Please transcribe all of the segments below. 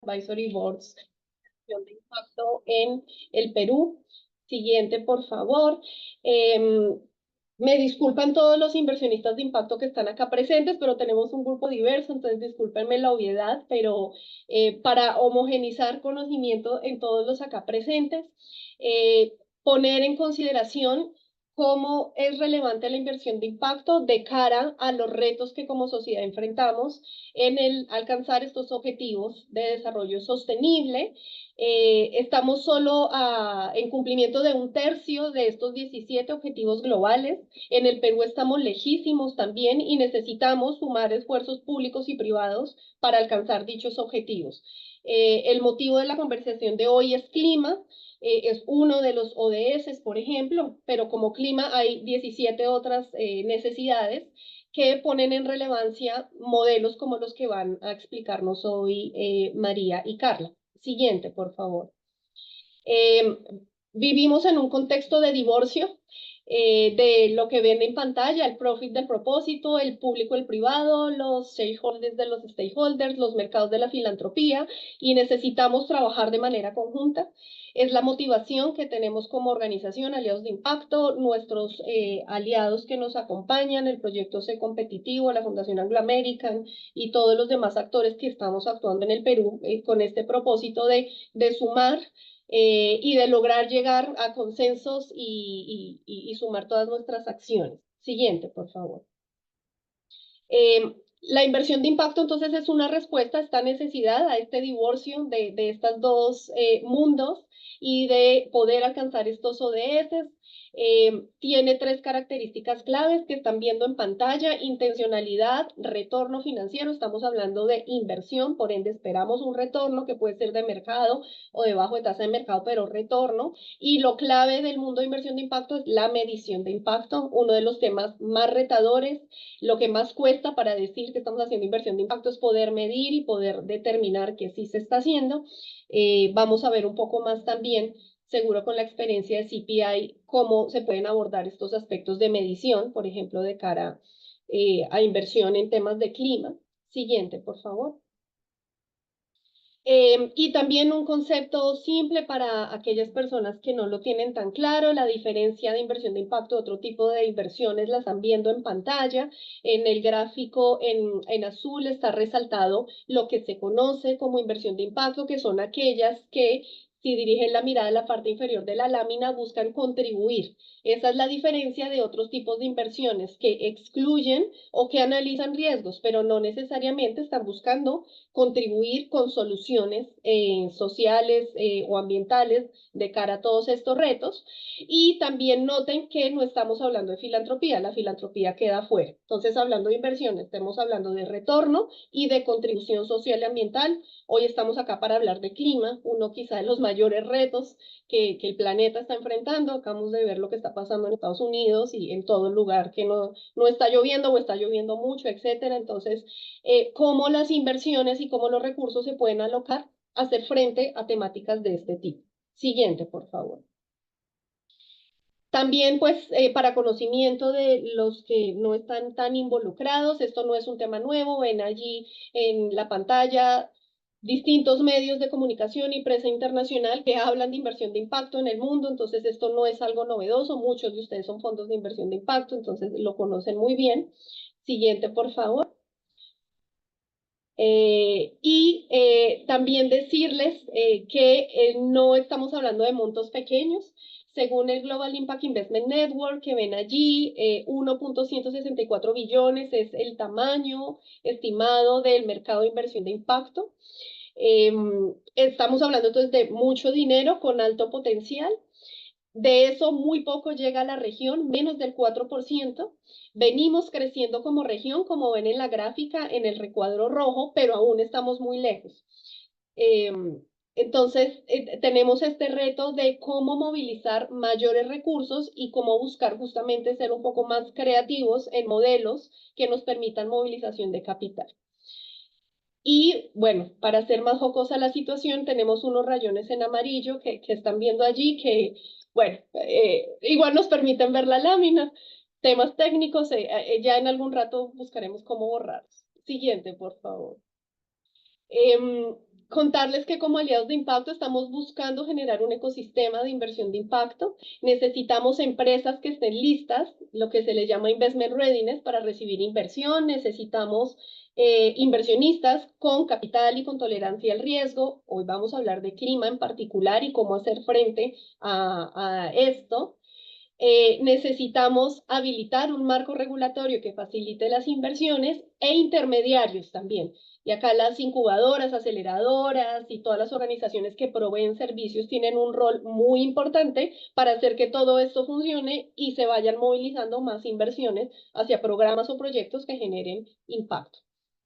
Advisory Boards de impacto en el Perú. Siguiente, por favor. Me disculpan todos los inversionistas de impacto que están acá presentes, pero tenemos un grupo diverso, entonces discúlpenme la obviedad, pero para homogenizar conocimiento en todos los acá presentes, poner en consideración cómo es relevante la inversión de impacto de cara a los retos que como sociedad enfrentamos en el alcanzar estos objetivos de desarrollo sostenible. Estamos solo en cumplimiento de 1/3 de estos 17 objetivos globales. En el Perú estamos lejísimos también y necesitamos sumar esfuerzos públicos y privados para alcanzar dichos objetivos. El motivo de la conversación de hoy es clima. Es uno de los ODS, por ejemplo, pero como clima hay 17 otras necesidades que ponen en relevancia modelos como los que van a explicarnos hoy María y Carla. Siguiente, por favor. Eh, Vivimos en un contexto de divorcio de lo que ven en pantalla, el profit del propósito, el público, el privado, los stakeholders de los stakeholders, los mercados de la filantropía, y necesitamos trabajar de manera conjunta. Es la motivación que tenemos como organización, aliados de impacto, nuestros aliados que nos acompañan, el proyecto C Competitivo, la Fundación Anglo American y todos los demás actores que estamos actuando en el Perú con este propósito de sumar y de lograr llegar a consensos y sumar todas nuestras acciones. Siguiente, por favor. La inversión de impacto entonces es una respuesta a esta necesidad, a este divorcio de estos dos mundos y de poder alcanzar estos ODS. Tiene 3 características claves que están viendo en pantalla: intencionalidad, retorno financiero. Estamos hablando de inversión, por ende esperamos un retorno que puede ser de mercado o debajo de tasa de mercado, pero retorno. Y lo clave del mundo de inversión de impacto es la medición de impacto, uno de los temas más retadores. Lo que más cuesta para decir que estamos haciendo inversión de impacto es poder medir y poder determinar que sí se está haciendo. Vamos a ver un poco más también, seguro con la experiencia de CPI, cómo se pueden abordar estos aspectos de medición, por ejemplo, de cara a inversión en temas de clima. Siguiente, por favor. Y también un concepto simple para aquellas personas que no lo tienen tan claro: la diferencia de inversión de impacto de otro tipo de inversiones la están viendo en pantalla. En el gráfico en azul está resaltado lo que se conoce como inversión de impacto, que son aquellas que, si dirigen la mirada a la parte inferior de la lámina, buscan contribuir. Esa es la diferencia de otros tipos de inversiones que excluyen o que analizan riesgos, pero no necesariamente están buscando contribuir con soluciones sociales o ambientales de cara a todos estos retos. Y también noten que no estamos hablando de filantropía, la filantropía queda fuera. Entonces, hablando de inversiones, estamos hablando de retorno y de contribución social y ambiental. Hoy estamos acá para hablar de clima, uno quizá de los mayores retos que el planeta está enfrentando. Acabamos de ver lo que está pasando en Estados Unidos y en todo lugar que no está lloviendo o está lloviendo mucho, etcétera. Entonces, cómo las inversiones y cómo los recursos se pueden alocar a hacer frente a temáticas de este tipo. Siguiente, por favor. También, pues, para conocimiento de los que no están tan involucrados, esto no es un tema nuevo. Ven allí en la pantalla distintos medios de comunicación y prensa internacional que hablan de inversión de impacto en el mundo. Entonces, esto no es algo novedoso. Muchos de ustedes son fondos de inversión de impacto, entonces lo conocen muy bien. Siguiente, por favor. También decirles que no estamos hablando de montos pequeños. Según el Global Impact Investment Network, que ven allí, 1.164 billones es el tamaño estimado del mercado de inversión de impacto. Estamos hablando entonces de mucho dinero con alto potencial. De eso muy poco llega a la región, menos del 4%. Venimos creciendo como región, como ven en la gráfica, en el recuadro rojo, pero aún estamos muy lejos. Eh, entonces, tenemos este reto de cómo movilizar mayores recursos y cómo buscar justamente ser un poco más creativos en modelos que nos permitan movilización de capital. Y bueno, para hacer más jocosa la situación, tenemos unos rayones en amarillo que están viendo allí que, bueno, igual nos permiten ver la lámina. Temas técnicos, ya en algún rato buscaremos cómo borrarlos. Siguiente, por favor. Contarles que como aliados de impacto estamos buscando generar un ecosistema de inversión de impacto. Necesitamos empresas que estén listas, lo que se les llama investment readiness, para recibir inversión. Necesitamos inversionistas con capital y con tolerancia al riesgo. Hoy vamos a hablar de clima en particular y cómo hacer frente a esto. Necesitamos habilitar un marco regulatorio que facilite las inversiones e intermediarios también. Y acá las incubadoras, aceleradoras y todas las organizaciones que proveen servicios tienen un rol muy importante para hacer que todo esto funcione y se vayan movilizando más inversiones hacia programas o proyectos que generen impacto.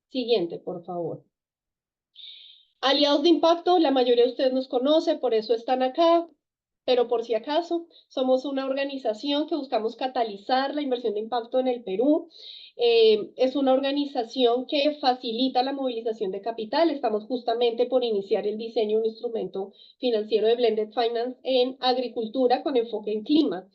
Siguiente, por favor. Aliados de impacto, la mayoría de ustedes nos conoce, por eso están acá, pero por si acaso, somos una organización que buscamos catalizar la inversión de impacto en el Perú. Es una organización que facilita la movilización de capital. Estamos justamente por iniciar el diseño de un instrumento financiero de Blended Finance en agricultura con enfoque en clima.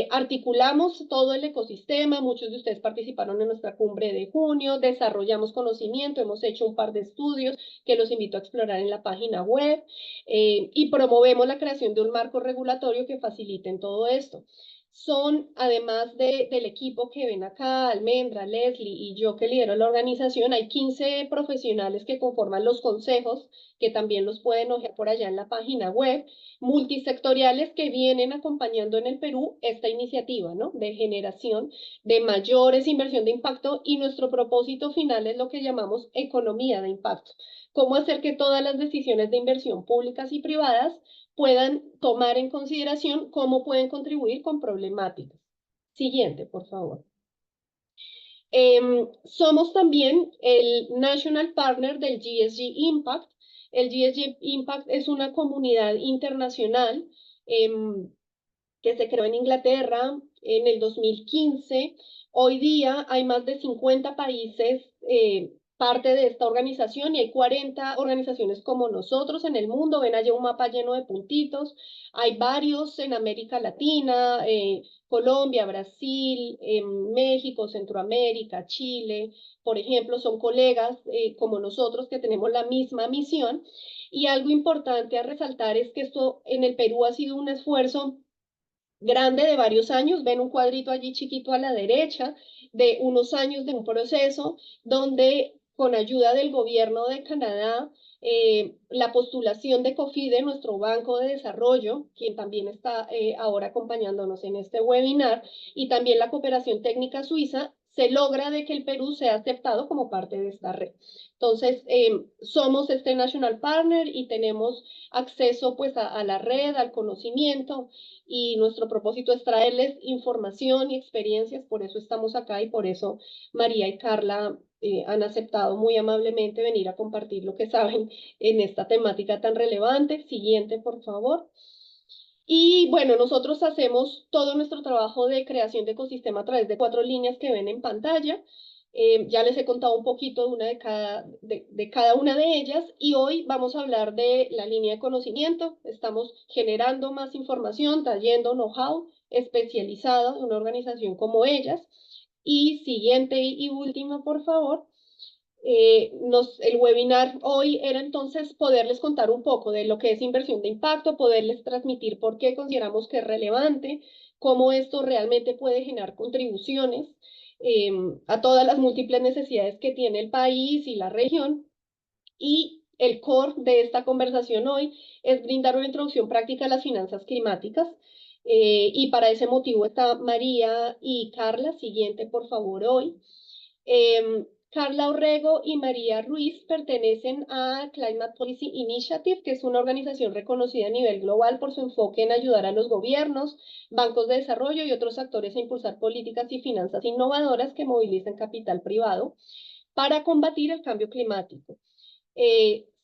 Articulamos todo el ecosistema, muchos de ustedes participaron en nuestra cumbre de junio, desarrollamos conocimiento, hemos hecho un par de estudios que los invito a explorar en la página web y promovemos la creación de un marco regulatorio que facilite en todo esto. Son, además del equipo que ven acá, Almendra, Leslie y yo que lidero la organización, hay 15 profesionales que conforman los consejos, que también los pueden ojear por allá en la página web, multisectoriales que vienen acompañando en el Perú esta iniciativa, ¿no? De generación de mayores inversión de impacto y nuestro propósito final es lo que llamamos economía de impacto. Cómo hacer que todas las decisiones de inversión públicas y privadas puedan tomar en consideración cómo pueden contribuir con problemáticas. Siguiente, por favor. Somos también el National Partner del GSG Impact. El GSG Impact es una comunidad internacional que se creó en Inglaterra en el 2015. Hoy día hay más de 50 países parte de esta organización y hay 40 organizaciones como nosotros en el mundo. Ven allá un mapa lleno de puntitos. Hay varios en América Latina, Colombia, Brasil, México, Centroamérica, Chile, por ejemplo, son colegas como nosotros que tenemos la misma misión. Y algo importante a resaltar es que esto en el Perú ha sido un esfuerzo grande de varios años, ven un cuadrito allí chiquito a la derecha, de unos años de un proceso donde con ayuda del gobierno de Canadá, la postulación de COFIDE, nuestro Banco de Desarrollo, quien también está ahora acompañándonos en este webinar, y también la cooperación técnica suiza, se logra de que el Perú sea aceptado como parte de esta red. Entonces, somos este National Partner y tenemos acceso pues a la red, al conocimiento, y nuestro propósito es traerles información y experiencias, por eso estamos acá y por eso María y Carla han aceptado muy amablemente venir a compartir lo que saben en esta temática tan relevante. Siguiente, por favor. Y bueno, nosotros hacemos todo nuestro trabajo de creación de ecosistema a través de 4 líneas que ven en pantalla. Ya les he contado un poquito de cada una de ellas y hoy vamos a hablar de la línea de conocimiento. Estamos generando más información, trayendo know-how especializado de una organización como ellas. Y siguiente y última, por favor. El webinar hoy era entonces poderles contar un poco de lo que es inversión de impacto, poderles transmitir por qué consideramos que es relevante, cómo esto realmente puede generar contribuciones a todas las múltiples necesidades que tiene el país y la región. Y el core de esta conversación hoy es brindar una introducción práctica a las finanzas climáticas. Y para ese motivo está María y Carla. Siguiente, por favor, hoy. Carla Orrego y María Ruiz pertenecen a Climate Policy Initiative, que es una organización reconocida a nivel global por su enfoque en ayudar a los gobiernos, bancos de desarrollo y otros actores a impulsar políticas y finanzas innovadoras que movilicen capital privado para combatir el cambio climático.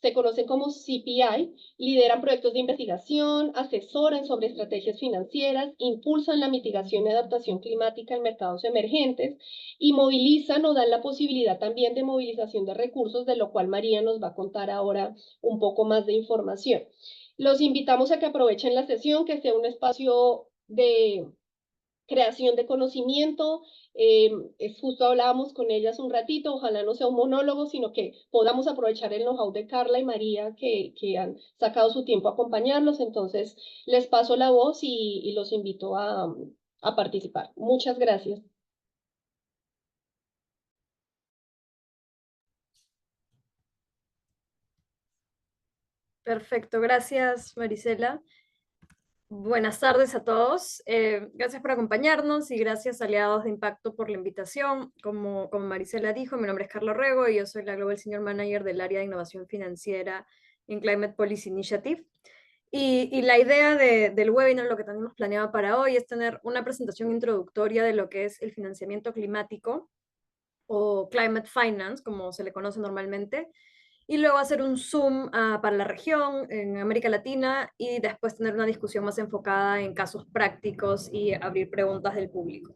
Se conocen como CPI, lideran proyectos de investigación, asesoran sobre estrategias financieras, impulsan la mitigación y adaptación climática en mercados emergentes y movilizan o dan la posibilidad también de movilización de recursos, de lo cual María nos va a contar ahora un poco más de información. Los invitamos a que aprovechen la sesión, que sea un espacio de creación de conocimiento. Es justo hablábamos con ellas un ratito, ojalá no sea un monólogo, sino que podamos aprovechar el know-how de Carla y María que han sacado su tiempo a acompañarlos. Entonces, les paso la voz y los invito a participar. Muchas gracias. Perfecto, gracias Marisela. Buenas tardes a todos. Gracias por acompañarnos y gracias aliados de Impacto por la invitación. Como Marisela dijo, mi nombre es Carlos Rego y yo soy la Global Senior Manager del área de innovación financiera en Climate Policy Initiative. Y la idea del webinar, lo que tenemos planeado para hoy, es tener una presentación introductoria de lo que es el financiamiento climático o climate finance, como se le conoce normalmente, y luego hacer un zoom para la región, en América Latina, y después tener una discusión más enfocada en casos prácticos y abrir preguntas del público.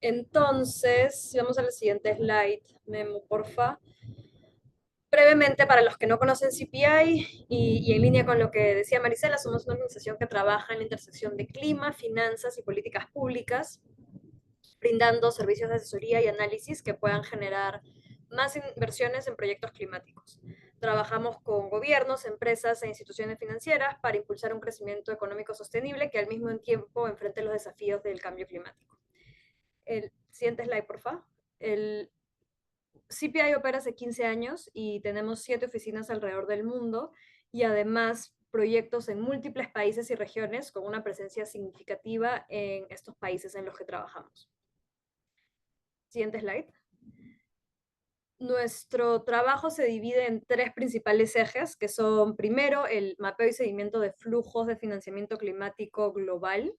Entonces, si vamos a la siguiente slide, Memo, porfa. Brevemente, para los que no conocen CPI y en línea con lo que decía Marisela, somos una organización que trabaja en la intersección de clima, finanzas y políticas públicas, brindando servicios de asesoría y análisis que puedan generar más inversiones en proyectos climáticos. Trabajamos con gobiernos, empresas e instituciones financieras para impulsar un crecimiento económico sostenible que al mismo tiempo enfrente los desafíos del cambio climático. El siguiente slide, por favor. El CPI opera hace 15 años y tenemos 7 oficinas alrededor del mundo y además proyectos en múltiples países y regiones con una presencia significativa en estos países en los que trabajamos. Siguiente slide. Nuestro trabajo se divide en 3 principales ejes, que son, primero, el mapeo y seguimiento de flujos de financiamiento climático global.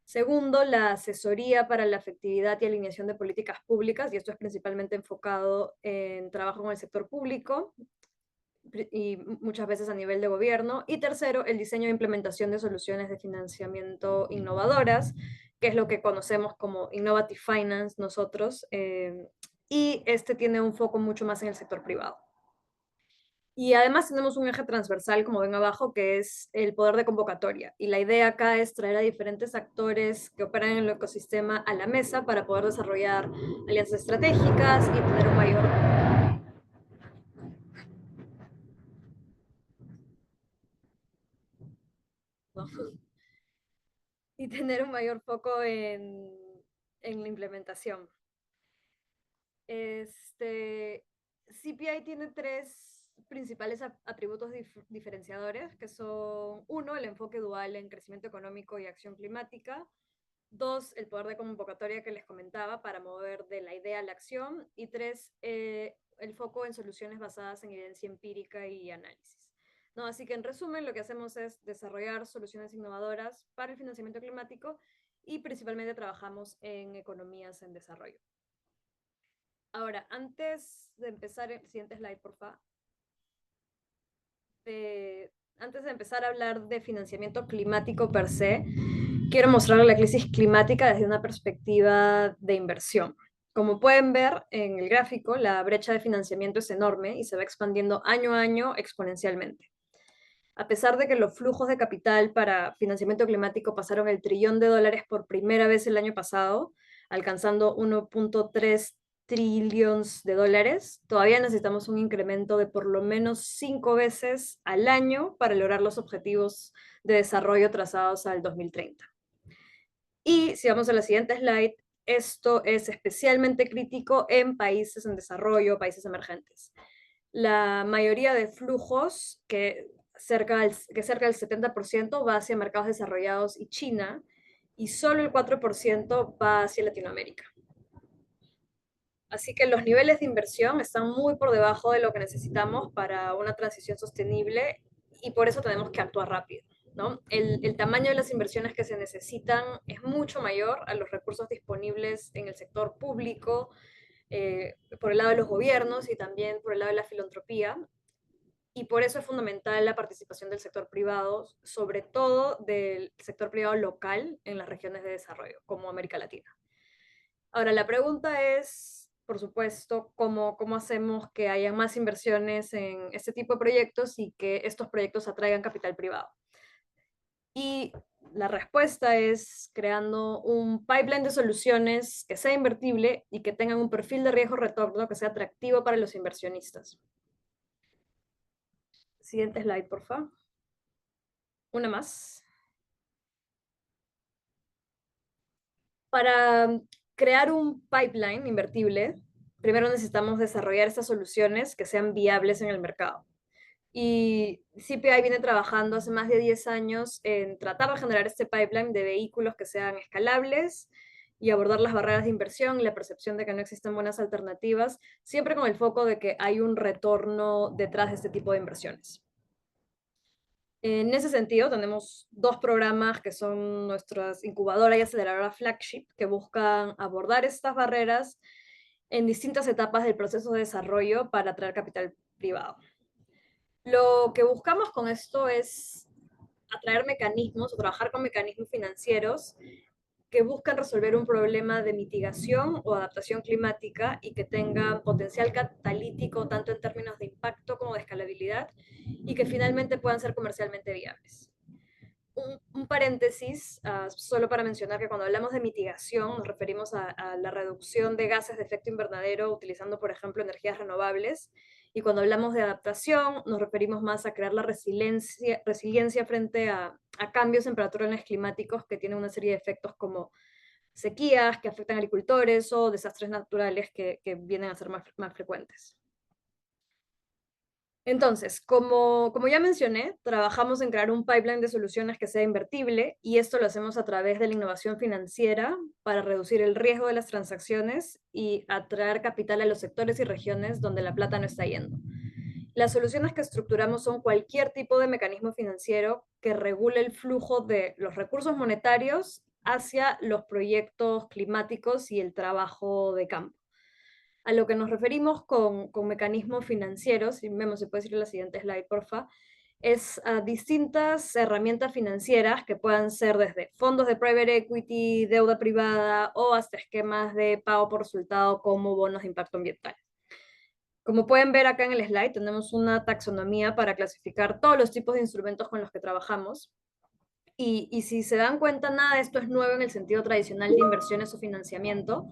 Segundo, la asesoría para la efectividad y alineación de políticas públicas, y esto es principalmente enfocado en trabajo con el sector público y muchas veces a nivel de gobierno. Y tercero, el diseño e implementación de soluciones de financiamiento innovadoras, que es lo que conocemos como Innovative Finance nosotros, y este tiene un foco mucho más en el sector privado. Y además tenemos un eje transversal, como ven abajo, que es el poder de convocatoria. Y la idea acá es traer a diferentes actores que operan en el ecosistema a la mesa para poder desarrollar alianzas estratégicas y tener un mayor... ¿no? Y tener un mayor foco en la implementación. CPI tiene 3 principales atributos diferenciadores, que son, 1, el enfoque dual en crecimiento económico y acción climática; 2, el poder de convocatoria que les comentaba para mover de la idea a la acción; y 3, el foco en soluciones basadas en evidencia empírica y análisis. ¿No? Así que en resumen, lo que hacemos es desarrollar soluciones innovadoras para el financiamiento climático y principalmente trabajamos en economías en desarrollo. Ahora, antes de empezar, el siguiente slide, por favor. Antes de empezar a hablar de financiamiento climático per se, quiero mostrar la crisis climática desde una perspectiva de inversión. Como pueden ver en el gráfico, la brecha de financiamiento es enorme y se va expandiendo año a año exponencialmente. A pesar de que los flujos de capital para financiamiento climático pasaron el $1 trillón por primera vez el año pasado, alcanzando 1.3 trillones de dólares, todavía necesitamos un incremento de por lo menos 5 veces al año para lograr los objetivos de desarrollo trazados al 2030. Y si vamos a la siguiente slide, esto es especialmente crítico en países en desarrollo, países emergentes. La mayoría de flujos, que cerca del 70%, va hacia mercados desarrollados y China, y solo el 4% va hacia Latinoamérica. Así que los niveles de inversión están muy por debajo de lo que necesitamos para una transición sostenible y por eso tenemos que actuar rápido, ¿no? El tamaño de las inversiones que se necesitan es mucho mayor a los recursos disponibles en el sector público, por el lado de los gobiernos y también por el lado de la filantropía. Y por eso es fundamental la participación del sector privado, sobre todo del sector privado local en las regiones de desarrollo, como América Latina. Ahora, la pregunta es, por supuesto, ¿cómo hacemos que haya más inversiones en este tipo de proyectos y que estos proyectos atraigan capital privado? Y La respuesta es creando un pipeline de soluciones que sea invertible y que tengan un perfil de riesgo-retorno que sea atractivo para los inversionistas. Siguiente slide, por favor. Una más. Para crear un pipeline invertible, primero necesitamos desarrollar estas soluciones que sean viables en el mercado. Y CPI viene trabajando hace más de 10 años en tratar de generar este pipeline de vehículos que sean escalables y abordar las barreras de inversión y la percepción de que no existen buenas alternativas, siempre con el foco de que hay un retorno detrás de este tipo de inversiones. En ese sentido, tenemos dos programas que son nuestras incubadora y aceleradora flagship, que buscan abordar estas barreras en distintas etapas del proceso de desarrollo para atraer capital privado. Lo que buscamos con esto es atraer mecanismos o trabajar con mecanismos financieros que buscan resolver un problema de mitigación o adaptación climática y que tengan potencial catalítico tanto en términos de impacto como de escalabilidad y que finalmente puedan ser comercialmente viables. Un paréntesis, solo para mencionar que cuando hablamos de mitigación nos referimos a la reducción de gases de efecto invernadero utilizando, por ejemplo, energías renovables. Y cuando hablamos de adaptación nos referimos más a crear la resiliencia frente a cambios en patrones climáticos que tienen una serie de efectos como sequías que afectan a agricultores o desastres naturales que vienen a ser más frecuentes. Entonces, como ya mencioné, trabajamos en crear un pipeline de soluciones que sea invertible y esto lo hacemos a través de la innovación financiera para reducir el riesgo de las transacciones y atraer capital a los sectores y regiones donde la plata no está yendo. Las soluciones que estructuramos son cualquier tipo de mecanismo financiero que regule el flujo de los recursos monetarios hacia los proyectos climáticos y el trabajo de campo. A lo que nos referimos con mecanismos financieros, y Memo, se puede decir en la siguiente slide, porfa, es a distintas herramientas financieras que puedan ser desde fondos de private equity, deuda privada o hasta esquemas de pago por resultado como bonos de impacto ambiental. Como pueden ver acá en el slide, tenemos una taxonomía para clasificar todos los tipos de instrumentos con los que trabajamos. Y si se dan cuenta, nada de esto es nuevo en el sentido tradicional de inversiones o financiamiento,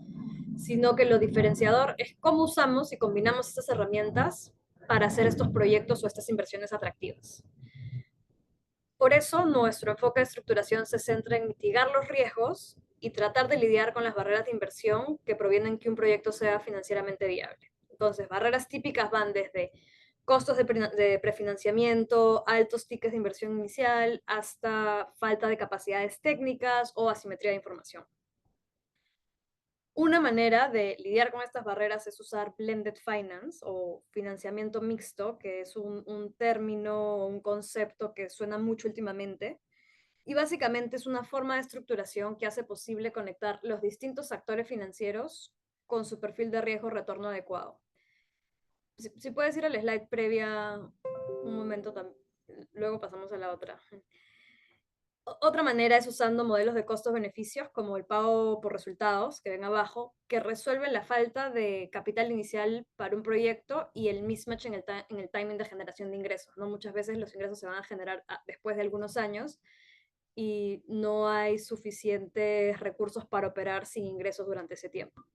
sino que lo diferenciador es cómo usamos y combinamos estas herramientas para hacer estos proyectos o estas inversiones atractivas. Por eso, nuestro enfoque de estructuración se centra en mitigar los riesgos y tratar de lidiar con las barreras de inversión que provienen que un proyecto sea financieramente viable. Entonces, barreras típicas van desde costos de prefinanciamiento, altos tickets de inversión inicial, hasta falta de capacidades técnicas o asimetría de información. Una manera de lidiar con estas barreras es usar blended finance o financiamiento mixto, que es un término, un concepto que suena mucho últimamente. Y básicamente es una forma de estructuración que hace posible conectar los distintos actores financieros con su perfil de riesgo-retorno adecuado. Si puedes ir al slide previa un momento, luego pasamos a la otra. Otra manera es usando modelos de costos-beneficios como el pago por resultados, que ven abajo, que resuelven la falta de capital inicial para un proyecto y el mismatch en el timing de generación de ingresos, ¿no? Muchas veces los ingresos se van a generar después de algunos años y no hay suficientes recursos para operar sin ingresos durante ese tiempo.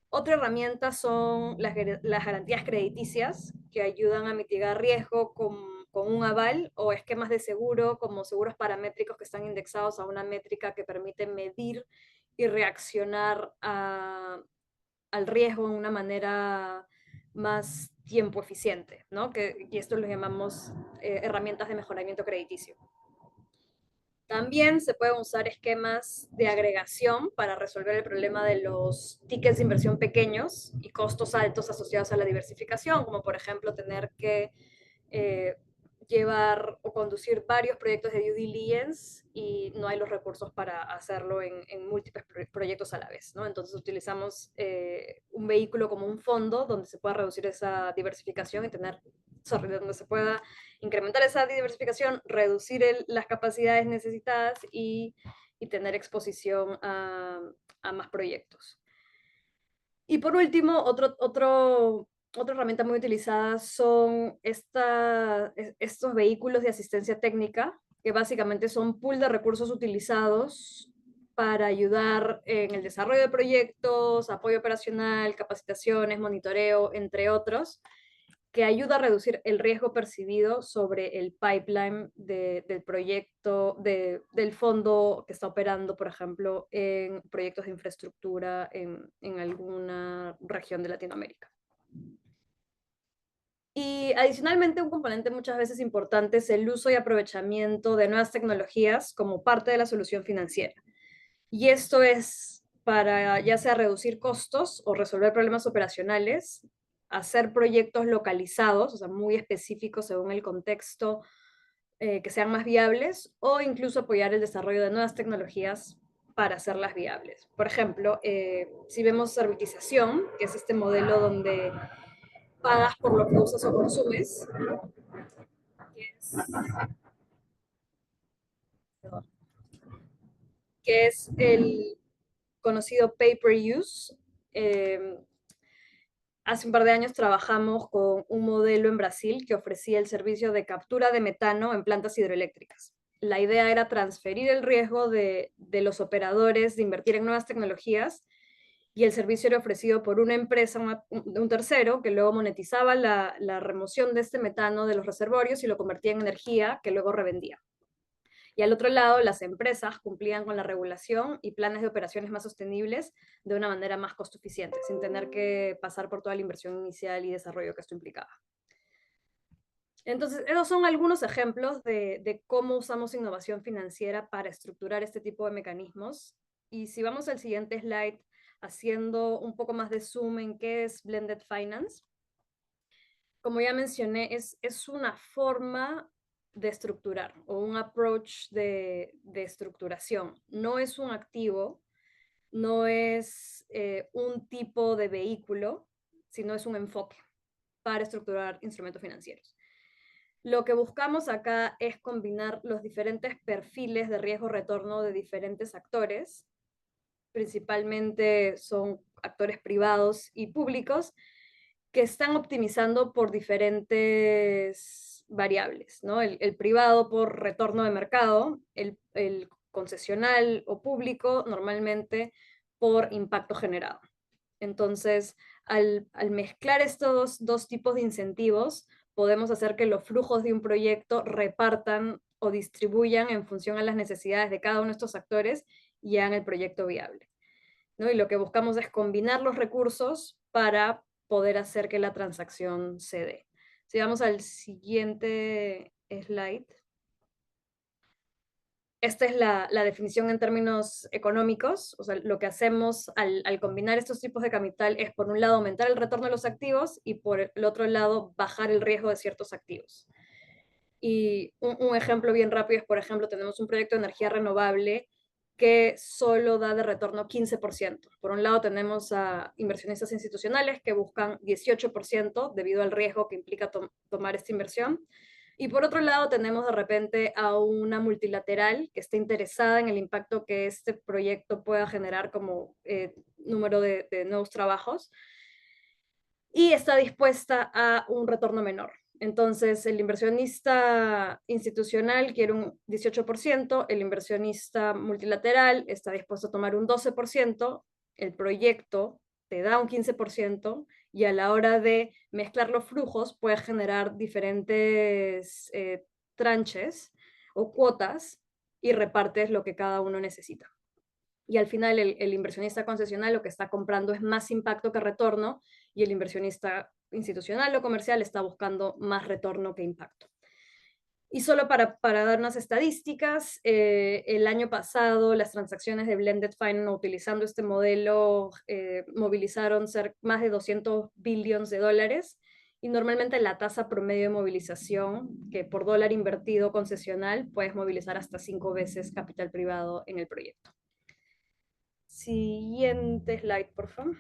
Otra herramienta son las garantías crediticias, que ayudan a mitigar riesgo con un aval o esquemas de seguro, como seguros paramétricos que están indexados a una métrica que permite medir y reaccionar al riesgo de una manera más tiempo eficiente, ¿no? Y esto lo llamamos herramientas de mejoramiento crediticio. También se pueden usar esquemas de agregación para resolver el problema de los tickets de inversión pequeños y costos altos asociados a la diversificación, como por ejemplo tener que llevar o conducir varios proyectos de due diligence y no hay los recursos para hacerlo en múltiples proyectos a la vez, ¿no? Entonces utilizamos un vehículo como un fondo donde se pueda reducir esa diversificación y donde se pueda incrementar esa diversificación, reducir las capacidades necesitadas y tener exposición a más proyectos. Y por último, otro Otra herramienta muy utilizada son estos vehículos de asistencia técnica, que básicamente son pool de recursos utilizados para ayudar en el desarrollo de proyectos, apoyo operacional, capacitaciones, monitoreo, entre otros, que ayuda a reducir el riesgo percibido sobre el pipeline del proyecto, del fondo que está operando, por ejemplo, en proyectos de infraestructura en alguna región de Latinoamérica. Y adicionalmente, un componente muchas veces importante es el uso y aprovechamiento de nuevas tecnologías como parte de la solución financiera. Y esto es para ya sea reducir costos o resolver problemas operacionales, hacer proyectos localizados, o sea, muy específicos según el contexto, que sean más viables, o incluso apoyar el desarrollo de nuevas tecnologías para hacerlas viables. Por ejemplo, si vemos servitización, que es este modelo donde pagas por lo que usas o consumes, que es el conocido pay-per-use. Eh, Hace un par de años trabajamos con un modelo en Brasil que ofrecía el servicio de captura de metano en plantas hidroeléctricas. La idea era transferir el riesgo de los operadores de invertir en nuevas tecnologías, y el servicio era ofrecido por una empresa, un tercero, que luego monetizaba la remoción de este metano de los reservorios y lo convertía en energía que luego revendía. Y al otro lado, las empresas cumplían con la regulación y planes de operaciones más sostenibles de una manera más costo eficiente, sin tener que pasar por toda la inversión inicial y desarrollo que esto implicaba. Entonces, esos son algunos ejemplos de cómo usamos innovación financiera para estructurar este tipo de mecanismos. Y si vamos al siguiente slide, haciendo un poco más de zoom en qué es Blended Finance, como ya mencioné, es una forma de estructurar o un approach de estructuración. No es un activo, no es un tipo de vehículo, sino es un enfoque para estructurar instrumentos financieros. Lo que buscamos acá es combinar los diferentes perfiles de riesgo-retorno de diferentes actores, principalmente son actores privados y públicos, que están optimizando por diferentes variables, ¿no? El privado por retorno de mercado, el concesional o público normalmente por impacto generado. Entonces, al mezclar estos dos tipos de incentivos, podemos hacer que los flujos de un proyecto repartan o distribuyan en función a las necesidades de cada uno de estos actores y hagan el proyecto viable, ¿no? Y lo que buscamos es combinar los recursos para poder hacer que la transacción se dé. Si vamos al siguiente slide. Esta es la definición en términos económicos. O sea, lo que hacemos al combinar estos tipos de capital es, por un lado, aumentar el retorno de los activos y, por el otro lado, bajar el riesgo de ciertos activos. Y un ejemplo bien rápido es, por ejemplo, tenemos un proyecto de energía renovable que solo da de retorno 15%. Por un lado tenemos a inversionistas institucionales que buscan 18% debido al riesgo que implica tomar esta inversión. Y por otro lado tenemos de repente a una multilateral que está interesada en el impacto que este proyecto pueda generar como número de nuevos trabajos y está dispuesta a un retorno menor. Entonces, el inversionista institucional quiere un 18%, el inversionista multilateral está dispuesto a tomar un 12%, el proyecto te da un 15%, y a la hora de mezclar los flujos puedes generar diferentes tranches o cuotas y repartes lo que cada uno necesita. Y al final el inversionista concesional lo que está comprando es más impacto que retorno, y el inversionista institucional o comercial está buscando más retorno que impacto. Y solo para dar unas estadísticas, el año pasado las transacciones de Blended Finance utilizando este modelo movilizaron más de 200 billones de dólares, y normalmente la tasa promedio de movilización, que por dólar invertido concesional puedes movilizar hasta 5 veces capital privado en el proyecto. Siguiente slide, por favor.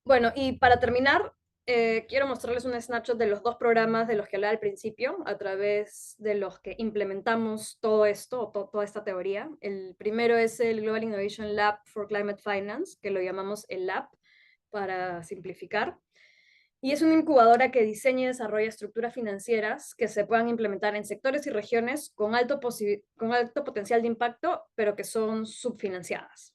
Bueno, y para terminar, quiero mostrarles un snapshot de los dos programas de los que hablaba al principio, a través de los que implementamos todo esto, toda esta teoría. El primero es el Global Innovation Lab for Climate Finance, que lo llamamos el LAB, para simplificar. Y es una incubadora que diseña y desarrolla estructuras financieras que se puedan implementar en sectores y regiones con alto potencial de impacto, pero que son subfinanciadas.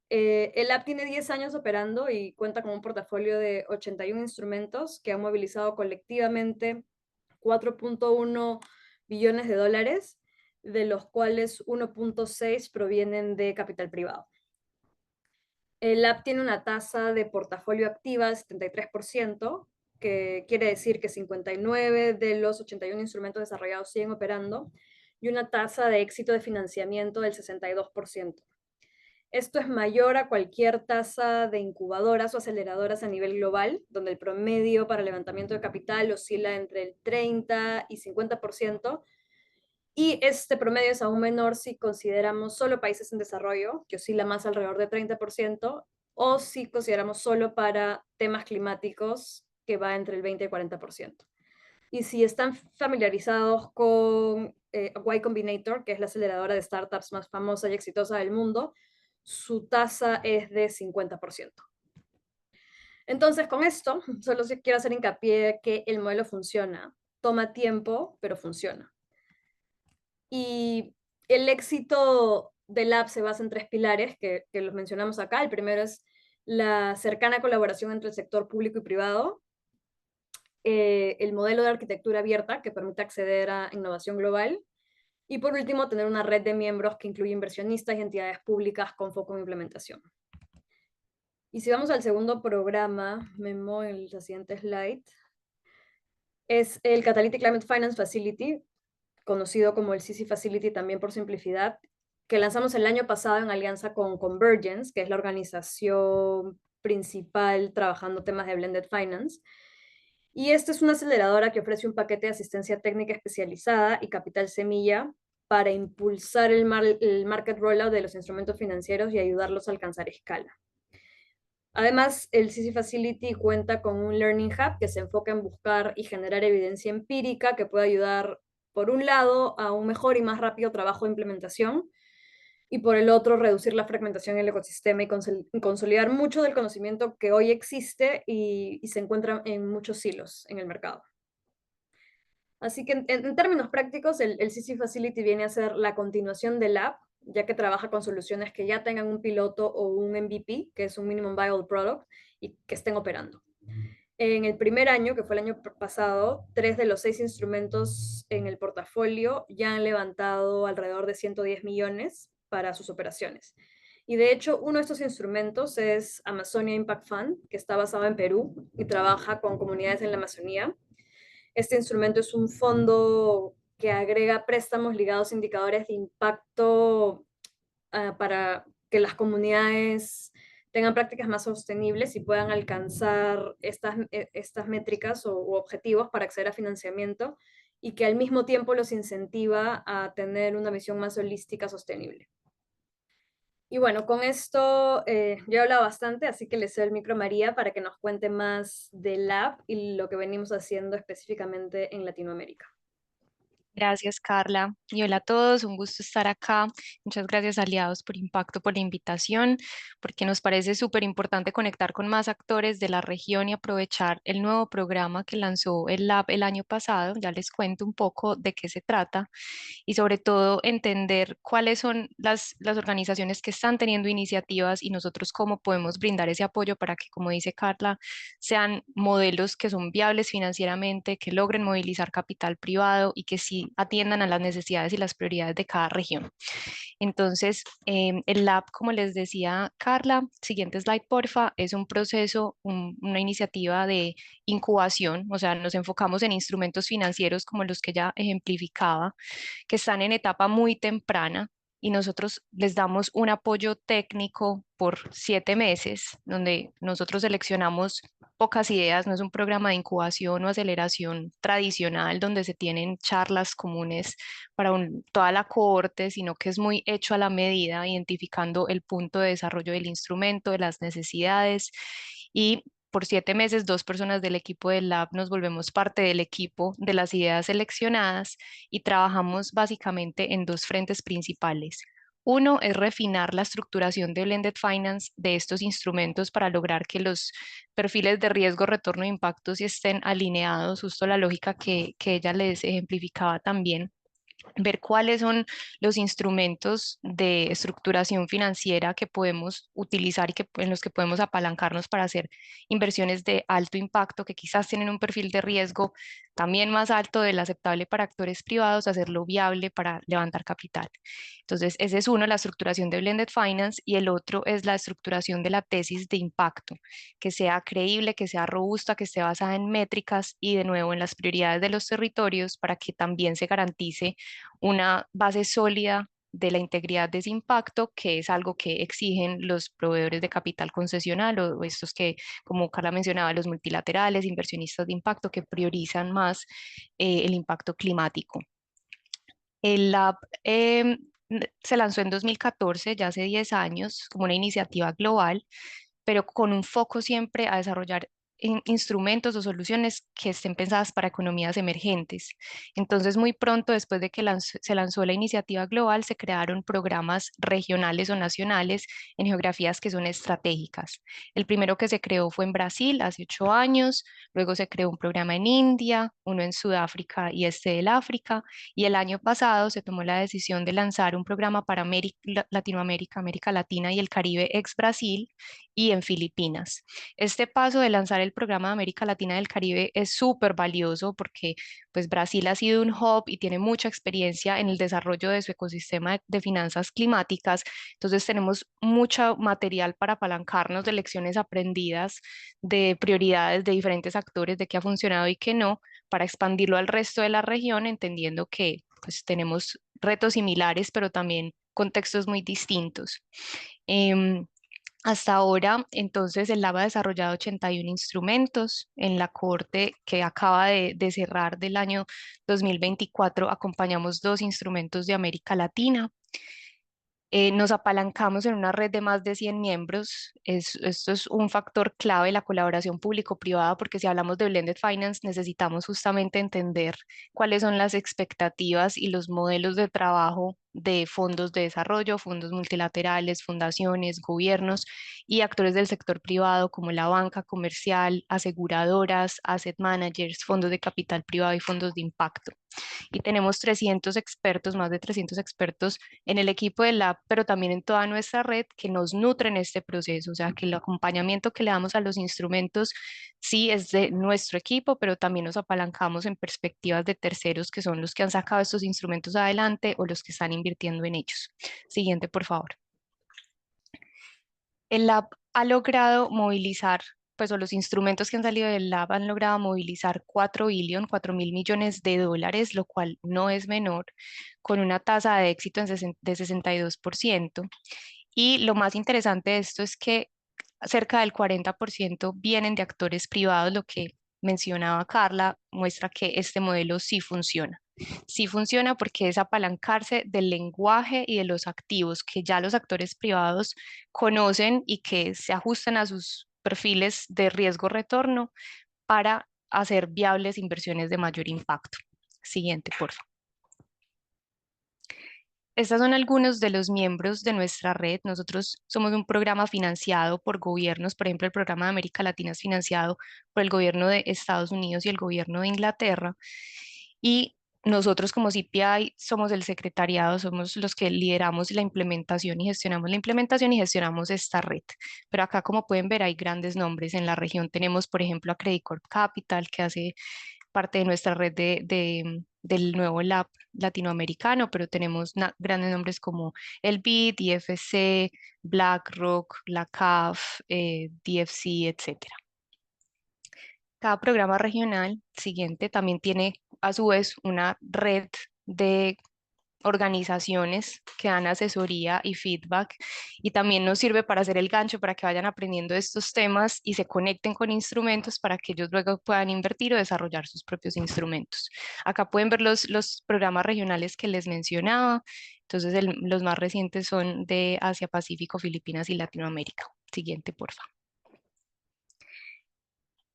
El app tiene 10 años operando y cuenta con un portafolio de 81 instrumentos que han movilizado colectivamente 4.1 billones de dólares, de los cuales 1.6 provienen de capital privado. El app tiene una tasa de portafolio activa de 73%, que quiere decir que 59 de los 81 instrumentos desarrollados siguen operando, y una tasa de éxito de financiamiento del 62%. Esto es mayor a cualquier tasa de incubadoras o aceleradoras a nivel global, donde el promedio para levantamiento de capital oscila entre el 30 y 50%, y este promedio es aún menor si consideramos solo países en desarrollo, que oscila más alrededor de 30%, o si consideramos solo para temas climáticos, que va entre el 20 y 40%. Y si están familiarizados con Y Combinator, que es la aceleradora de startups más famosa y exitosa del mundo, su tasa es de 50%. Entonces, con esto, solo quiero hacer hincapié que el modelo funciona. Toma tiempo, pero funciona. Y el éxito del app se basa en tres pilares que los mencionamos acá. El primero es la cercana colaboración entre el sector público y privado, el modelo de arquitectura abierta que permite acceder a innovación global, y por último, tener una red de miembros que incluye inversionistas y entidades públicas con foco en implementación. Y si vamos al segundo programa, Memo, en la siguiente slide, es el Catalytic Climate Finance Facility, conocido como el CC Facility también por simplicidad, que lanzamos el año pasado en alianza con Convergence, que es la organización principal trabajando temas de Blended Finance. Y esta es una aceleradora que ofrece un paquete de asistencia técnica especializada y capital semilla para impulsar el market rollout de los instrumentos financieros y ayudarlos a alcanzar escala. Además, el CC Facility cuenta con un Learning Hub que se enfoca en buscar y generar evidencia empírica que puede ayudar, por un lado, a un mejor y más rápido trabajo de implementación, y por el otro, reducir la fragmentación en el ecosistema y consolidar mucho del conocimiento que hoy existe y se encuentra en muchos silos en el mercado. Así que en términos prácticos, el CC Facility viene a ser la continuación del app, ya que trabaja con soluciones que ya tengan un piloto o un MVP, que es un Minimum Viable Product, y que estén operando. En el primer año, que fue el año pasado, 3 de los 6 instrumentos en el portafolio ya han levantado alrededor de 110 millones para sus operaciones. Y de hecho, uno de estos instrumentos es Amazonia Impact Fund, que está basado en Perú y trabaja con comunidades en la Amazonía. Este instrumento es un fondo que agrega préstamos ligados a indicadores de impacto para que las comunidades tengan prácticas más sostenibles y puedan alcanzar estas métricas u objetivos para acceder a financiamiento, y que al mismo tiempo los incentiva a tener una visión más holística sostenible. Y bueno, con esto yo he hablado bastante, así que le cedo el micro a María para que nos cuente más del app y lo que venimos haciendo específicamente en Latinoamérica. Gracias, Carla. Y hola a todos, un gusto estar acá. Muchas gracias, Aliados por Impacto, por la invitación, porque nos parece súper importante conectar con más actores de la región y aprovechar el nuevo programa que lanzó el Lab el año pasado. Ya les cuento un poco de qué se trata y sobre todo entender cuáles son las organizaciones que están teniendo iniciativas y nosotros cómo podemos brindar ese apoyo para que, como dice Carla, sean modelos que son viables financieramente, que logren movilizar capital privado y que sí atiendan a las necesidades y las prioridades de cada región. Entonces, el Lab, como les decía Carla, siguiente slide, porfa, es un proceso, una iniciativa de incubación, o sea, nos enfocamos en instrumentos financieros como los que ya ejemplificaba, que están en etapa muy temprana, y nosotros les damos un apoyo técnico por 7 meses, donde nosotros seleccionamos pocas ideas. No es un programa de incubación o aceleración tradicional donde se tienen charlas comunes para toda la cohorte, sino que es muy hecho a la medida, identificando el punto de desarrollo del instrumento, de las necesidades, y por 7 meses, 2 personas del equipo del lab nos volvemos parte del equipo de las ideas seleccionadas y trabajamos básicamente en dos frentes principales. Uno es refinar la estructuración de blended finance de estos instrumentos para lograr que los perfiles de riesgo, retorno e impacto sí estén alineados, justo la lógica que ella les ejemplificaba también. Ver cuáles son los instrumentos de estructuración financiera que podemos utilizar y en los que podemos apalancarnos para hacer inversiones de alto impacto que quizás tienen un perfil de riesgo también más alto del aceptable para actores privados, hacerlo viable para levantar capital. Entonces, ese es uno, la estructuración de blended finance, y el otro es la estructuración de la tesis de impacto, que sea creíble, que sea robusta, que esté basada en métricas y de nuevo en las prioridades de los territorios para que también se garantice una base sólida de la integridad de ese impacto, que es algo que exigen los proveedores de capital concesional o estos que, como Carla mencionaba, los multilaterales, inversionistas de impacto que priorizan más el impacto climático. El Lab se lanzó en 2014, ya hace 10 años, como una iniciativa global, pero con un foco siempre a desarrollar instrumentos o soluciones que estén pensadas para economías emergentes. Entonces, muy pronto después de que se lanzó la iniciativa global, se crearon programas regionales o nacionales en geografías que son estratégicas. El primero que se creó fue en Brasil hace 8 años, luego se creó un programa en India, uno en Sudáfrica y este del África, y el año pasado se tomó la decisión de lanzar un programa para Latinoamérica, América Latina y el Caribe ex Brasil y en Filipinas. Este paso de lanzar el programa de América Latina y del Caribe es súper valioso porque pues Brasil ha sido un hub y tiene mucha experiencia en el desarrollo de su ecosistema de finanzas climáticas. Entonces tenemos mucho material para apalancarnos de lecciones aprendidas, de prioridades de diferentes actores, de qué ha funcionado y qué no, para expandirlo al resto de la región, entendiendo que pues tenemos retos similares, pero también contextos muy distintos. Hasta ahora, entonces, el LAB ha desarrollado 81 instrumentos. En la corte que acaba de cerrar del año 2024, acompañamos 2 instrumentos de América Latina. Nos apalancamos en una red de más de 100 miembros. Esto es un factor clave, la colaboración público-privada, porque si hablamos de blended finance, necesitamos justamente entender cuáles son las expectativas y los modelos de trabajo de fondos de desarrollo, fondos multilaterales, fundaciones, gobiernos y actores del sector privado como la banca comercial, aseguradoras, asset managers, fondos de capital privado y fondos de impacto. Y tenemos 300 expertos, más de 300 expertos en el equipo del lab, pero también en toda nuestra red que nos nutren este proceso, o sea, que el acompañamiento que le damos a los instrumentos sí es de nuestro equipo, pero también nos apalancamos en perspectivas de terceros que son los que han sacado estos instrumentos adelante o los que están invirtiendo en ellos. Siguiente, por favor. El lab ha logrado movilizar, pues o los instrumentos que han salido del lab han logrado movilizar 4.000 millones, $4.000 millones, lo cual no es menor, con una tasa de éxito de 62%. Y lo más interesante de esto es que cerca del 40% vienen de actores privados, lo que mencionaba Carla, muestra que este modelo sí funciona. Sí funciona porque es apalancarse del lenguaje y de los activos que ya los actores privados conocen y que se ajustan a sus perfiles de riesgo-retorno para hacer viables inversiones de mayor impacto. Siguiente, por favor. Estos son algunos de los miembros de nuestra red. Nosotros somos un programa financiado por gobiernos. Por ejemplo, el programa de América Latina es financiado por el gobierno de Estados Unidos y el gobierno de Inglaterra. Y nosotros como CPI somos el secretariado, somos los que lideramos la implementación y gestionamos esta red. Pero acá, como pueden ver, hay grandes nombres en la región. Tenemos, por ejemplo, a Credit Corp Capital, que hace parte de nuestra red del nuevo lab latinoamericano, pero tenemos grandes nombres como el BID, IFC, BlackRock, la CAF, DFC, etcétera. Cada programa regional siguiente también tiene a su vez una red de organizaciones que dan asesoría y feedback y también nos sirve para hacer el gancho para que vayan aprendiendo estos temas y se conecten con instrumentos para que ellos luego puedan invertir o desarrollar sus propios instrumentos. Acá pueden ver los programas regionales que les mencionaba. Entonces los más recientes son de Asia Pacífico, Filipinas y Latinoamérica. Siguiente, por favor.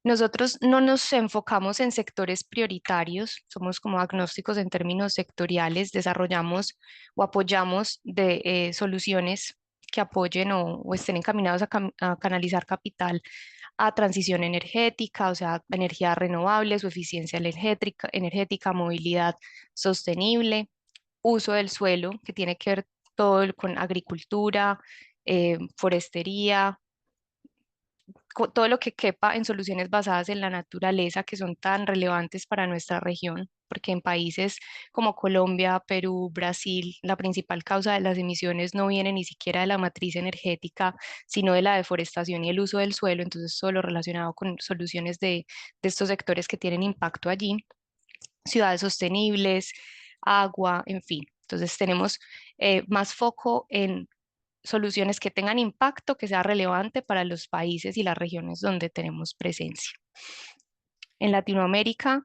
Nosotros no nos enfocamos en sectores prioritarios, somos como agnósticos en términos sectoriales, desarrollamos o apoyamos de soluciones que apoyen o estén encaminados a canalizar capital a transición energética, o sea, energías renovables o eficiencia energética, movilidad sostenible, uso del suelo, que tiene que ver con agricultura, forestería, todo lo que quepa en soluciones basadas en la naturaleza que son tan relevantes para nuestra región, porque en países como Colombia, Perú, Brasil, la principal causa de las emisiones no viene ni siquiera de la matriz energética, sino de la deforestación y el uso del suelo, entonces solo relacionado con soluciones de estos sectores que tienen impacto allí, ciudades sostenibles, agua, en fin. Entonces tenemos más foco en soluciones que tengan impacto, que sea relevante para los países y las regiones donde tenemos presencia. En Latinoamérica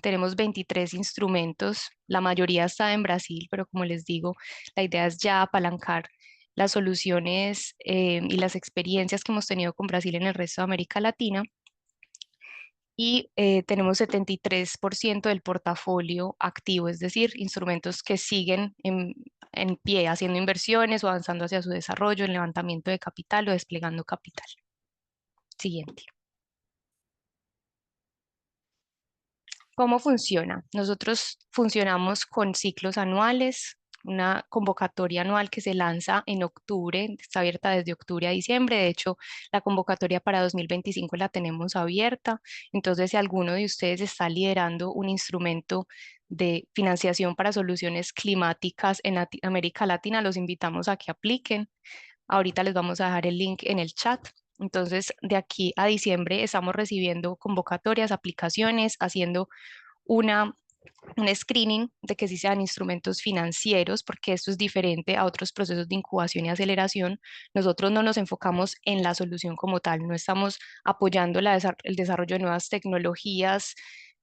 tenemos 23 instrumentos, la mayoría está en Brasil, pero como les digo, la idea es ya apalancar las soluciones y las experiencias que hemos tenido con Brasil en el resto de América Latina y tenemos 73% del portafolio activo, es decir, instrumentos que siguen en pie, haciendo inversiones o avanzando hacia su desarrollo, en levantamiento de capital o desplegando capital. Siguiente. ¿Cómo funciona? Nosotros funcionamos con ciclos anuales, una convocatoria anual que se lanza en octubre, está abierta desde octubre a diciembre. De hecho, la convocatoria para 2025 la tenemos abierta. Entonces, si alguno de ustedes está liderando un instrumento de financiación para soluciones climáticas en América Latina, los invitamos a que apliquen. Ahorita les vamos a dejar el link en el chat. Entonces, de aquí a diciembre estamos recibiendo convocatorias, aplicaciones, haciendo una, un screening de que sí sean instrumentos financieros, porque esto es diferente a otros procesos de incubación y aceleración. Nosotros no nos enfocamos en la solución como tal, no estamos apoyando el desarrollo de nuevas tecnologías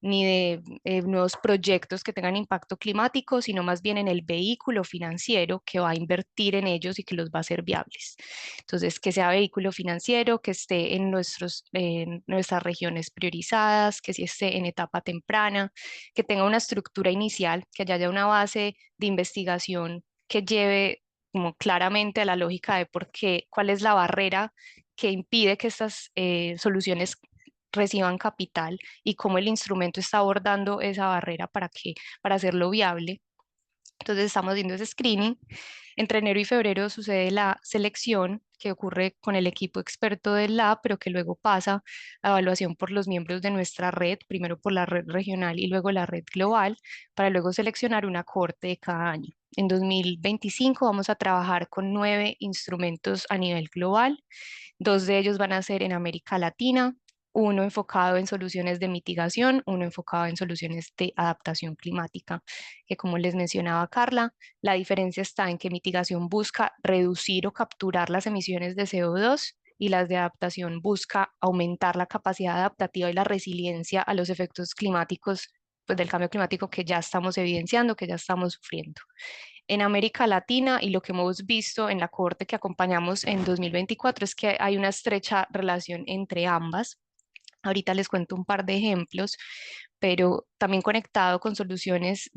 ni de nuevos proyectos que tengan impacto climático, sino más bien en el vehículo financiero que va a invertir en ellos y que los va a hacer viables. Entonces, que sea vehículo financiero, que esté en nuestras regiones priorizadas, que sí esté en etapa temprana, que tenga una estructura inicial, que haya una base de investigación que lleve como claramente a la lógica de por qué, cuál es la barrera que impide que estas soluciones reciban capital y cómo el instrumento está abordando esa barrera para hacerlo viable. Entonces estamos haciendo ese screening. Entre enero y febrero sucede la selección que ocurre con el equipo experto del lab, pero que luego pasa a evaluación por los miembros de nuestra red, primero por la red regional y luego la red global, para luego seleccionar una cohorte de cada año. En 2025 vamos a trabajar con 9 instrumentos a nivel global. 2 de ellos van a ser en América Latina, uno enfocado en soluciones de mitigación, uno enfocado en soluciones de adaptación climática, que como les mencionaba Carla, la diferencia está en que mitigación busca reducir o capturar las emisiones de CO2 y las de adaptación busca aumentar la capacidad adaptativa y la resiliencia a los efectos climáticos, pues del cambio climático que ya estamos evidenciando, que ya estamos sufriendo. En América Latina y lo que hemos visto en la cohorte que acompañamos en 2024 es que hay una estrecha relación entre ambas. Ahorita les cuento un par de ejemplos, pero también conectado con soluciones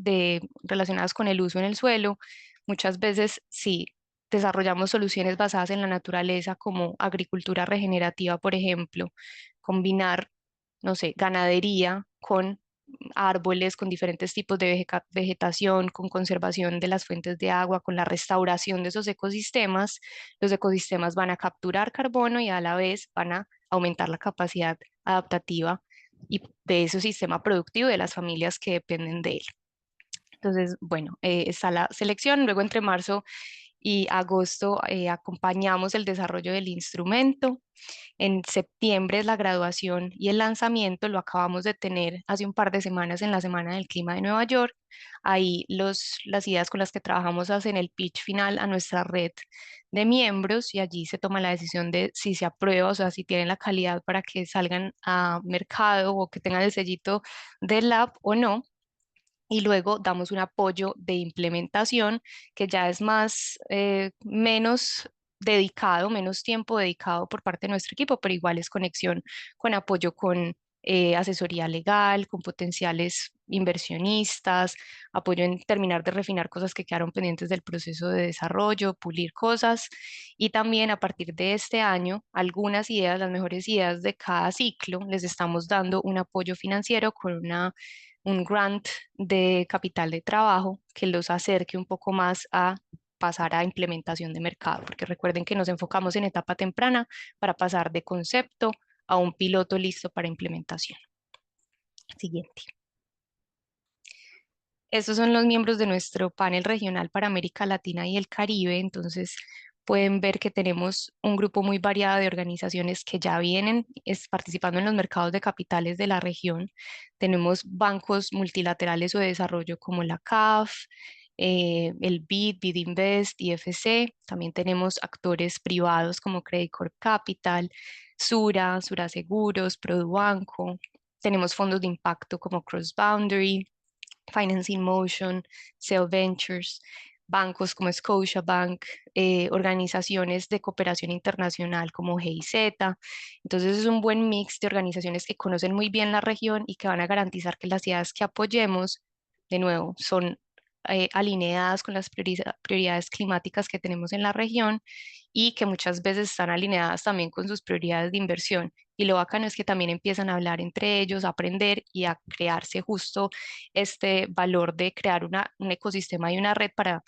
relacionadas con el uso en el suelo. Muchas veces sí desarrollamos soluciones basadas en la naturaleza como agricultura regenerativa, por ejemplo, combinar, no sé, ganadería con árboles, con diferentes tipos de vegetación, con conservación de las fuentes de agua, con la restauración de esos ecosistemas. Los ecosistemas van a capturar carbono y a la vez van a aumentar la capacidad adaptativa y de ese sistema productivo de las familias que dependen de él. Entonces, bueno, está la selección. Luego, entre marzo y agosto, acompañamos el desarrollo del instrumento. En septiembre es la graduación y el lanzamiento lo acabamos de tener hace un par de semanas en la Semana del Clima de Nueva York. Ahí las ideas con las que trabajamos hacen el pitch final a nuestra red de miembros y allí se toma la decisión de si se aprueba, o sea, si tienen la calidad para que salgan a mercado o que tengan el sellito del lab o no. Y luego damos un apoyo de implementación que ya es menos dedicado, menos tiempo dedicado por parte de nuestro equipo, pero igual es conexión con apoyo con asesoría legal, con potenciales inversionistas, apoyo en terminar de refinar cosas que quedaron pendientes del proceso de desarrollo, pulir cosas y también a partir de este año, algunas ideas, las mejores ideas de cada ciclo, les estamos dando un apoyo financiero con un grant de capital de trabajo que los acerque un poco más a pasar a implementación de mercado, porque recuerden que nos enfocamos en etapa temprana para pasar de concepto a un piloto listo para implementación. Siguiente. Estos son los miembros de nuestro panel regional para América Latina y el Caribe. Entonces, pueden ver que tenemos un grupo muy variado de organizaciones que ya vienen participando en los mercados de capitales de la región. Tenemos bancos multilaterales o de desarrollo como la CAF, el BID, BID Invest, IFC. También tenemos actores privados como Credit Corp Capital, Sura, Sura Seguros, Produbanco. Tenemos fondos de impacto como Cross Boundary, Finance in Motion, Cell Ventures, bancos como Scotiabank, organizaciones de cooperación internacional como GIZ. Entonces es un buen mix de organizaciones que conocen muy bien la región y que van a garantizar que las ideas que apoyemos, de nuevo, son alineadas con las prioridades climáticas que tenemos en la región y que muchas veces están alineadas también con sus prioridades de inversión. Y lo bacano es que también empiezan a hablar entre ellos, a aprender y a crearse justo este valor de crear un ecosistema y una red para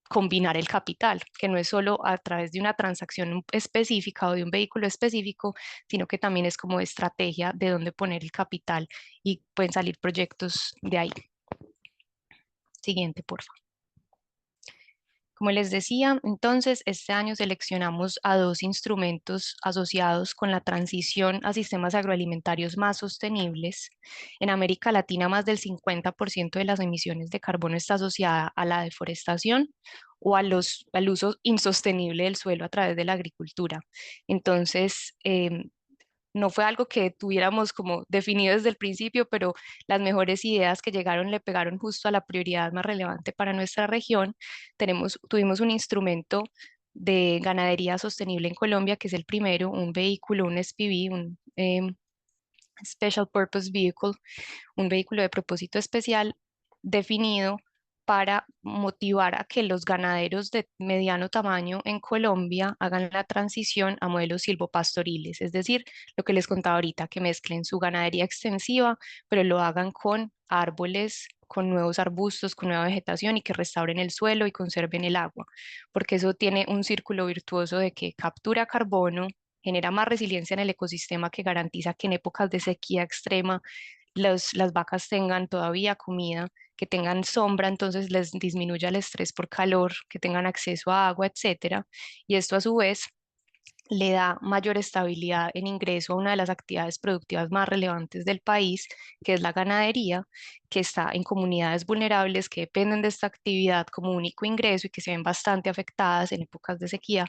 combinar el capital, que no es solo a través de una transacción específica o de un vehículo específico, sino que también es como estrategia de dónde poner el capital y pueden salir proyectos de ahí. Siguiente, por favor. Como les decía, entonces este año seleccionamos a 2 instrumentos asociados con la transición a sistemas agroalimentarios más sostenibles. En América Latina, más del 50% de las emisiones de carbono está asociada a la deforestación o al uso insostenible del suelo a través de la agricultura. Entonces, no fue algo que tuviéramos como definido desde el principio, pero las mejores ideas que llegaron le pegaron justo a la prioridad más relevante para nuestra región. Tuvimos un instrumento de ganadería sostenible en Colombia, que es el primero, un vehículo, un SPV, un Special Purpose Vehicle, un vehículo de propósito especial definido para motivar a que los ganaderos de mediano tamaño en Colombia hagan la transición a modelos silvopastoriles, es decir, lo que les contaba ahorita, que mezclen su ganadería extensiva, pero lo hagan con árboles, con nuevos arbustos, con nueva vegetación y que restauren el suelo y conserven el agua, porque eso tiene un círculo virtuoso de que captura carbono, genera más resiliencia en el ecosistema que garantiza que en épocas de sequía extrema las vacas tengan todavía comida, que tengan sombra, entonces les disminuya el estrés por calor, que tengan acceso a agua, etcétera. Y esto a su vez le da mayor estabilidad en ingreso a una de las actividades productivas más relevantes del país, que es la ganadería, que está en comunidades vulnerables que dependen de esta actividad como único ingreso y que se ven bastante afectadas en épocas de sequía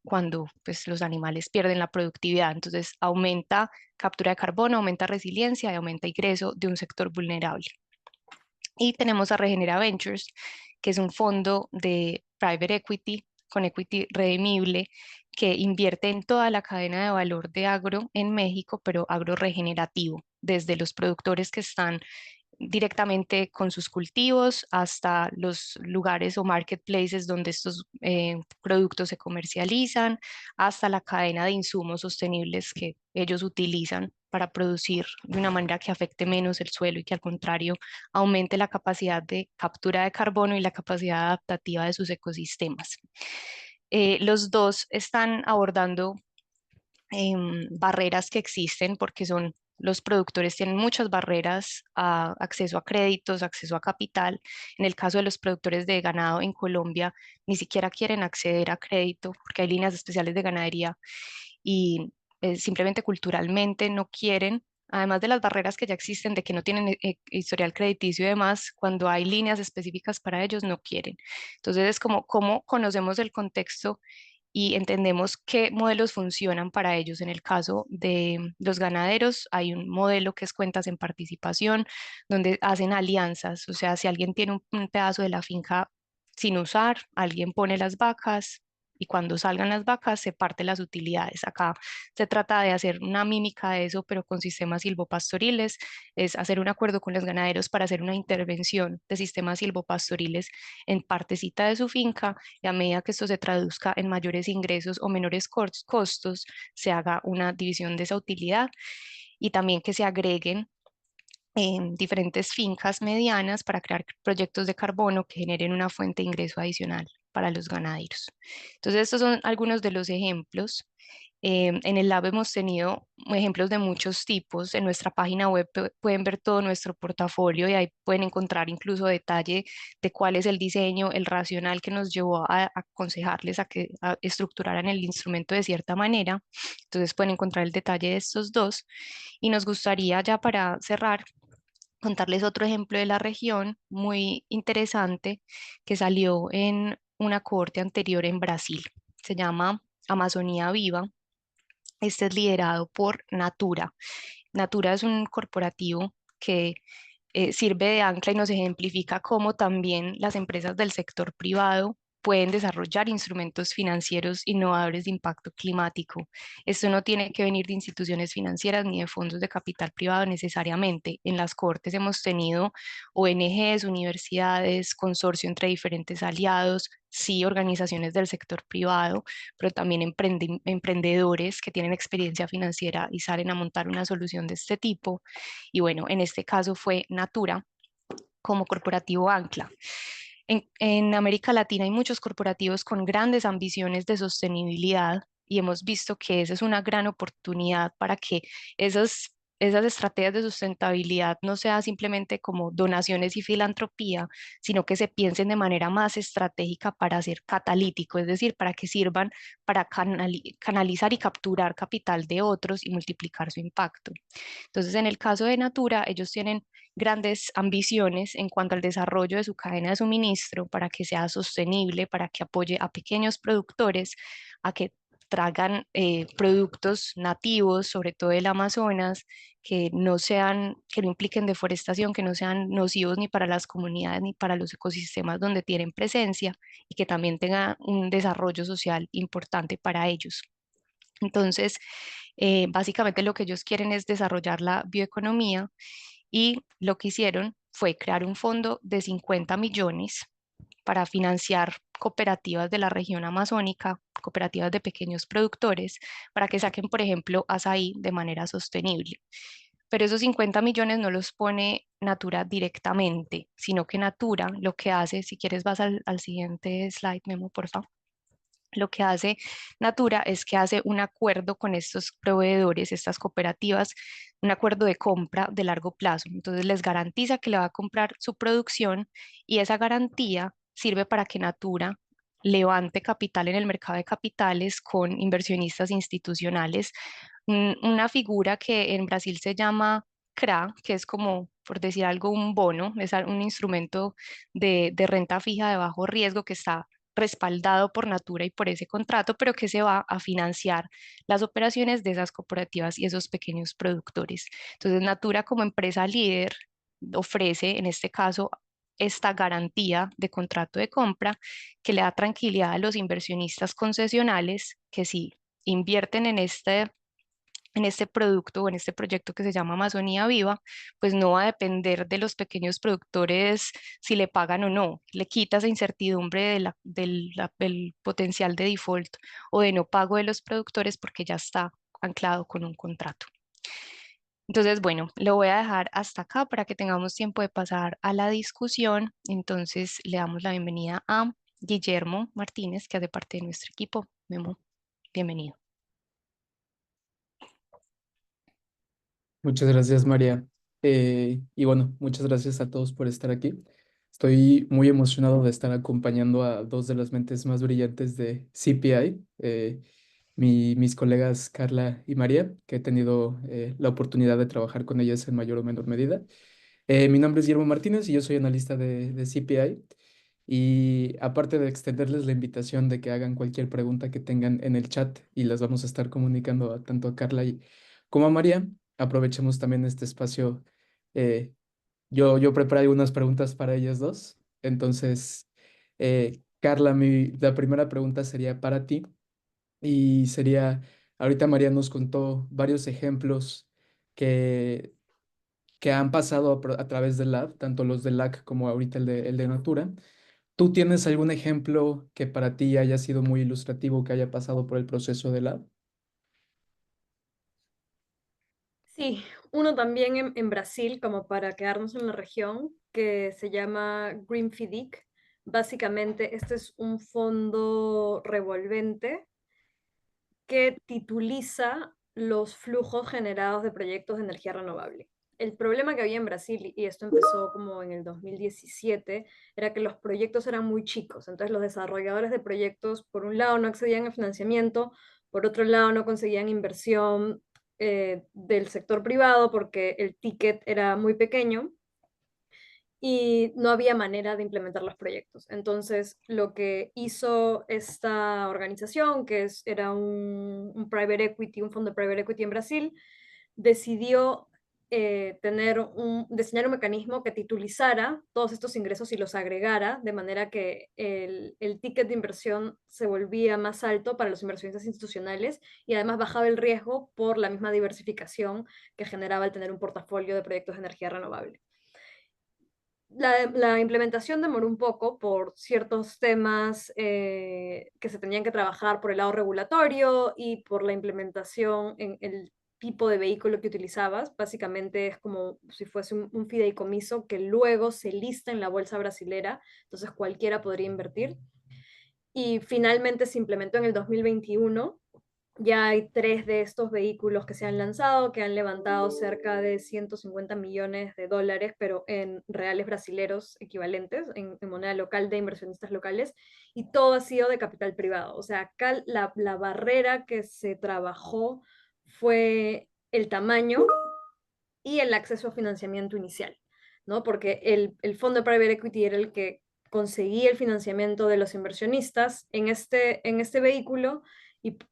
cuando pues, los animales pierden la productividad. Entonces aumenta captura de carbono, aumenta resiliencia y aumenta ingreso de un sector vulnerable. Y tenemos a Regenera Ventures, que es un fondo de private equity con equity redimible que invierte en toda la cadena de valor de agro en México, pero agro regenerativo, desde los productores que están directamente con sus cultivos hasta los lugares o marketplaces donde estos productos se comercializan, hasta la cadena de insumos sostenibles que ellos utilizan para producir de una manera que afecte menos el suelo y que al contrario aumente la capacidad de captura de carbono y la capacidad adaptativa de sus ecosistemas. Los dos están abordando barreras que existen porque los productores tienen muchas barreras a acceso a créditos, acceso a capital. En el caso de los productores de ganado en Colombia, ni siquiera quieren acceder a crédito porque hay líneas especiales de ganadería y simplemente culturalmente no quieren. Además de las barreras que ya existen de que no tienen historial crediticio y demás, cuando hay líneas específicas para ellos no quieren. Entonces es como cómo conocemos el contexto y entendemos qué modelos funcionan para ellos. En el caso de los ganaderos, hay un modelo que es cuentas en participación, donde hacen alianzas. O sea, si alguien tiene un pedazo de la finca sin usar, alguien pone las vacas, y cuando salgan las vacas se parten las utilidades. Acá se trata de hacer una mímica de eso, pero con sistemas silvopastoriles, es hacer un acuerdo con los ganaderos para hacer una intervención de sistemas silvopastoriles en partecita de su finca, y a medida que esto se traduzca en mayores ingresos o menores costos, se haga una división de esa utilidad, y también que se agreguen en diferentes fincas medianas para crear proyectos de carbono que generen una fuente de ingreso adicional para los ganaderos. Entonces, estos son algunos de los ejemplos. En el lab hemos tenido ejemplos de muchos tipos. En nuestra página web pueden ver todo nuestro portafolio y ahí pueden encontrar incluso detalle de cuál es el diseño, el racional que nos llevó a aconsejarles a que estructuraran el instrumento de cierta manera. Entonces pueden encontrar el detalle de estos dos. Y nos gustaría ya para cerrar contarles otro ejemplo de la región muy interesante que salió en una cohorte anterior en Brasil. Se llama Amazonía Viva. Este es liderado por Natura. Natura es un corporativo que sirve de ancla y nos ejemplifica cómo también las empresas del sector privado pueden desarrollar instrumentos financieros innovadores de impacto climático. Esto no tiene que venir de instituciones financieras ni de fondos de capital privado necesariamente. En las cortes hemos tenido ONGs, universidades, consorcio entre diferentes aliados, sí, organizaciones del sector privado, pero también emprendedores que tienen experiencia financiera y salen a montar una solución de este tipo. Y bueno, en este caso fue Natura como corporativo ancla. En América Latina hay muchos corporativos con grandes ambiciones de sostenibilidad y hemos visto que esa es una gran oportunidad para que esas estrategias de sustentabilidad no sean simplemente como donaciones y filantropía, sino que se piensen de manera más estratégica para ser catalítico, es decir, para que sirvan para canalizar y capturar capital de otros y multiplicar su impacto. Entonces, en el caso de Natura, ellos tienen grandes ambiciones en cuanto al desarrollo de su cadena de suministro para que sea sostenible, para que apoye a pequeños productores a que traigan productos nativos, sobre todo del Amazonas, que no sean, que no impliquen deforestación, que no sean nocivos ni para las comunidades ni para los ecosistemas donde tienen presencia, y que también tengan un desarrollo social importante para ellos. Entonces, básicamente lo que ellos quieren es desarrollar la bioeconomía, y lo que hicieron fue crear un fondo de 50 millones para financiar cooperativas de la región amazónica, cooperativas de pequeños productores, para que saquen, por ejemplo, azaí de manera sostenible. Pero esos 50 millones no los pone Natura directamente, sino que Natura lo que hace, si quieres vas al siguiente slide, Memo, por favor. Lo que hace Natura es que hace un acuerdo con estos proveedores, estas cooperativas, un acuerdo de compra de largo plazo. Entonces les garantiza que le va a comprar su producción, y esa garantía sirve para que Natura levante capital en el mercado de capitales con inversionistas institucionales. Una figura que en Brasil se llama CRA, que es como, por decir algo, un bono, es un instrumento de renta fija de bajo riesgo que está respaldado por Natura y por ese contrato, pero que se va a financiar las operaciones de esas cooperativas y esos pequeños productores. Entonces, Natura como empresa líder ofrece, en este caso, esta garantía de contrato de compra que le da tranquilidad a los inversionistas concesionales que si invierten en este producto o en este proyecto que se llama Amazonía Viva, pues no va a depender de los pequeños productores si le pagan o no. Le quita esa incertidumbre del potencial de default o de no pago de los productores porque ya está anclado con un contrato. Entonces, bueno, lo voy a dejar hasta acá para que tengamos tiempo de pasar a la discusión. Entonces, le damos la bienvenida a Guillermo Martínez, que hace parte de nuestro equipo. Memo, bienvenido. Muchas gracias, María. Y bueno, muchas gracias a todos por estar aquí. Estoy muy emocionado de estar acompañando a dos de las mentes más brillantes de CPI, mis colegas Carla y María, que he tenido la oportunidad de trabajar con ellas en mayor o menor medida. Mi nombre es Guillermo Martínez y yo soy analista de CPI. Y aparte de extenderles la invitación de que hagan cualquier pregunta que tengan en el chat y las vamos a estar comunicando tanto a Carla como a María, aprovechemos también este espacio. Yo preparé algunas preguntas para ellas dos. Entonces, Carla, la primera pregunta sería para ti y sería, ahorita María nos contó varios ejemplos que, que han pasado a través del lab, tanto los del LAC como ahorita el de Natura. ¿Tú tienes algún ejemplo que para ti haya sido muy ilustrativo, que haya pasado por el proceso del lab? Sí, uno también en Brasil, como para quedarnos en la región, que se llama Green FIDIC. Básicamente, este es un fondo revolvente que tituliza los flujos generados de proyectos de energía renovable. El problema que había en Brasil, y esto empezó como en el 2017, era que los proyectos eran muy chicos. Entonces los desarrolladores de proyectos, por un lado, no accedían a financiamiento, por otro lado, no conseguían inversión del sector privado porque el ticket era muy pequeño y no había manera de implementar los proyectos. Entonces, lo que hizo esta organización, era un private equity, un fondo de private equity en Brasil, decidió diseñar un mecanismo que titulizara todos estos ingresos y los agregara, de manera que el ticket de inversión se volvía más alto para los inversionistas institucionales y además bajaba el riesgo por la misma diversificación que generaba el tener un portafolio de proyectos de energía renovable. La implementación demoró un poco por ciertos temas que se tenían que trabajar por el lado regulatorio y por la implementación en el tipo de vehículo que utilizabas. Básicamente es como si fuese un fideicomiso que luego se lista en la bolsa brasilera, entonces cualquiera podría invertir. Y finalmente se implementó en el 2021. Ya hay 3 de estos vehículos que se han lanzado, que han levantado cerca de 150 millones de dólares, pero en reales brasileros equivalentes, en moneda local de inversionistas locales, y todo ha sido de capital privado. O sea, acá la barrera que se trabajó fue el tamaño y el acceso a financiamiento inicial, ¿no? Porque el fondo de private equity era el que conseguía el financiamiento de los inversionistas en este vehículo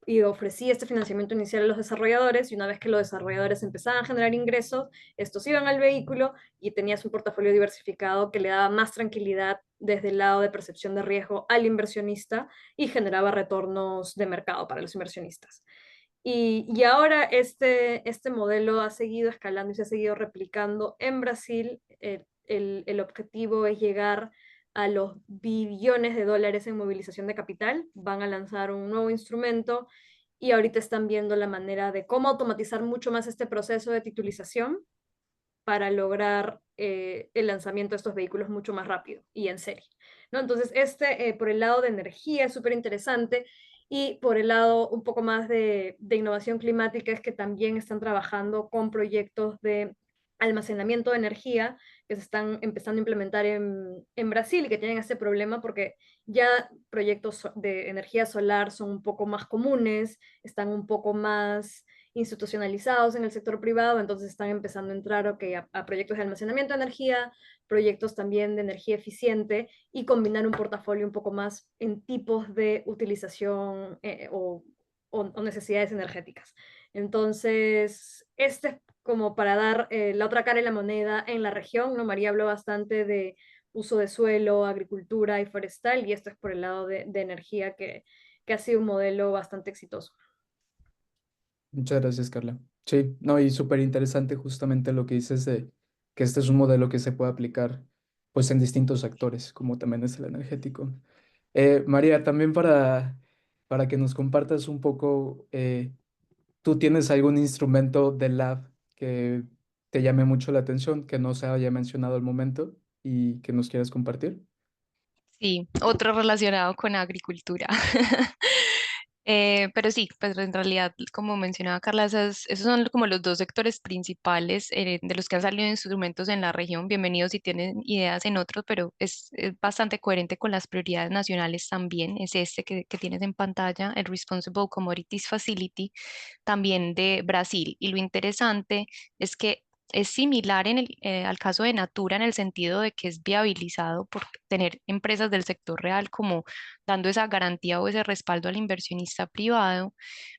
y ofrecía este financiamiento inicial a los desarrolladores, y una vez que los desarrolladores empezaban a generar ingresos, estos iban al vehículo y tenías un portafolio diversificado que le daba más tranquilidad desde el lado de percepción de riesgo al inversionista y generaba retornos de mercado para los inversionistas. Y ahora este modelo ha seguido escalando y se ha seguido replicando en Brasil. El objetivo es llegar a los billones de dólares en movilización de capital. Van a lanzar un nuevo instrumento y ahorita están viendo la manera de cómo automatizar mucho más este proceso de titulización para lograr el lanzamiento de estos vehículos mucho más rápido y en serie, ¿no? Entonces, por el lado de energía es súper interesante, y por el lado un poco más de innovación climática es que también están trabajando con proyectos de almacenamiento de energía que se están empezando a implementar en Brasil y que tienen este problema porque ya proyectos de energía solar son un poco más comunes, están un poco más institucionalizados en el sector privado, entonces están empezando a entrar a proyectos de almacenamiento de energía, proyectos también de energía eficiente y combinar un portafolio un poco más en tipos de utilización o necesidades energéticas. Entonces, este es como para dar la otra cara de la moneda en la región, ¿no? María habló bastante de uso de suelo, agricultura y forestal, y esto es por el lado de energía que ha sido un modelo bastante exitoso. Muchas gracias, Carla. Sí, no, y súper interesante justamente lo que dices de que este es un modelo que se puede aplicar pues en distintos actores, como también es el energético. María, también para que nos compartas un poco, ¿tú tienes algún instrumento de lab que te llame mucho la atención, que no se haya mencionado al momento y que nos quieras compartir? Sí, otro relacionado con agricultura. Pero sí, pues en realidad, como mencionaba Carla, esos son como los dos sectores principales de los que han salido instrumentos en la región. Bienvenidos si tienen ideas en otros, pero es bastante coherente con las prioridades nacionales también. Es este que tienes en pantalla, el Responsible Commodities Facility, también de Brasil. Y lo interesante es que es similar al caso de Natura en el sentido de que es viabilizado por tener empresas del sector real como dando esa garantía o ese respaldo al inversionista privado,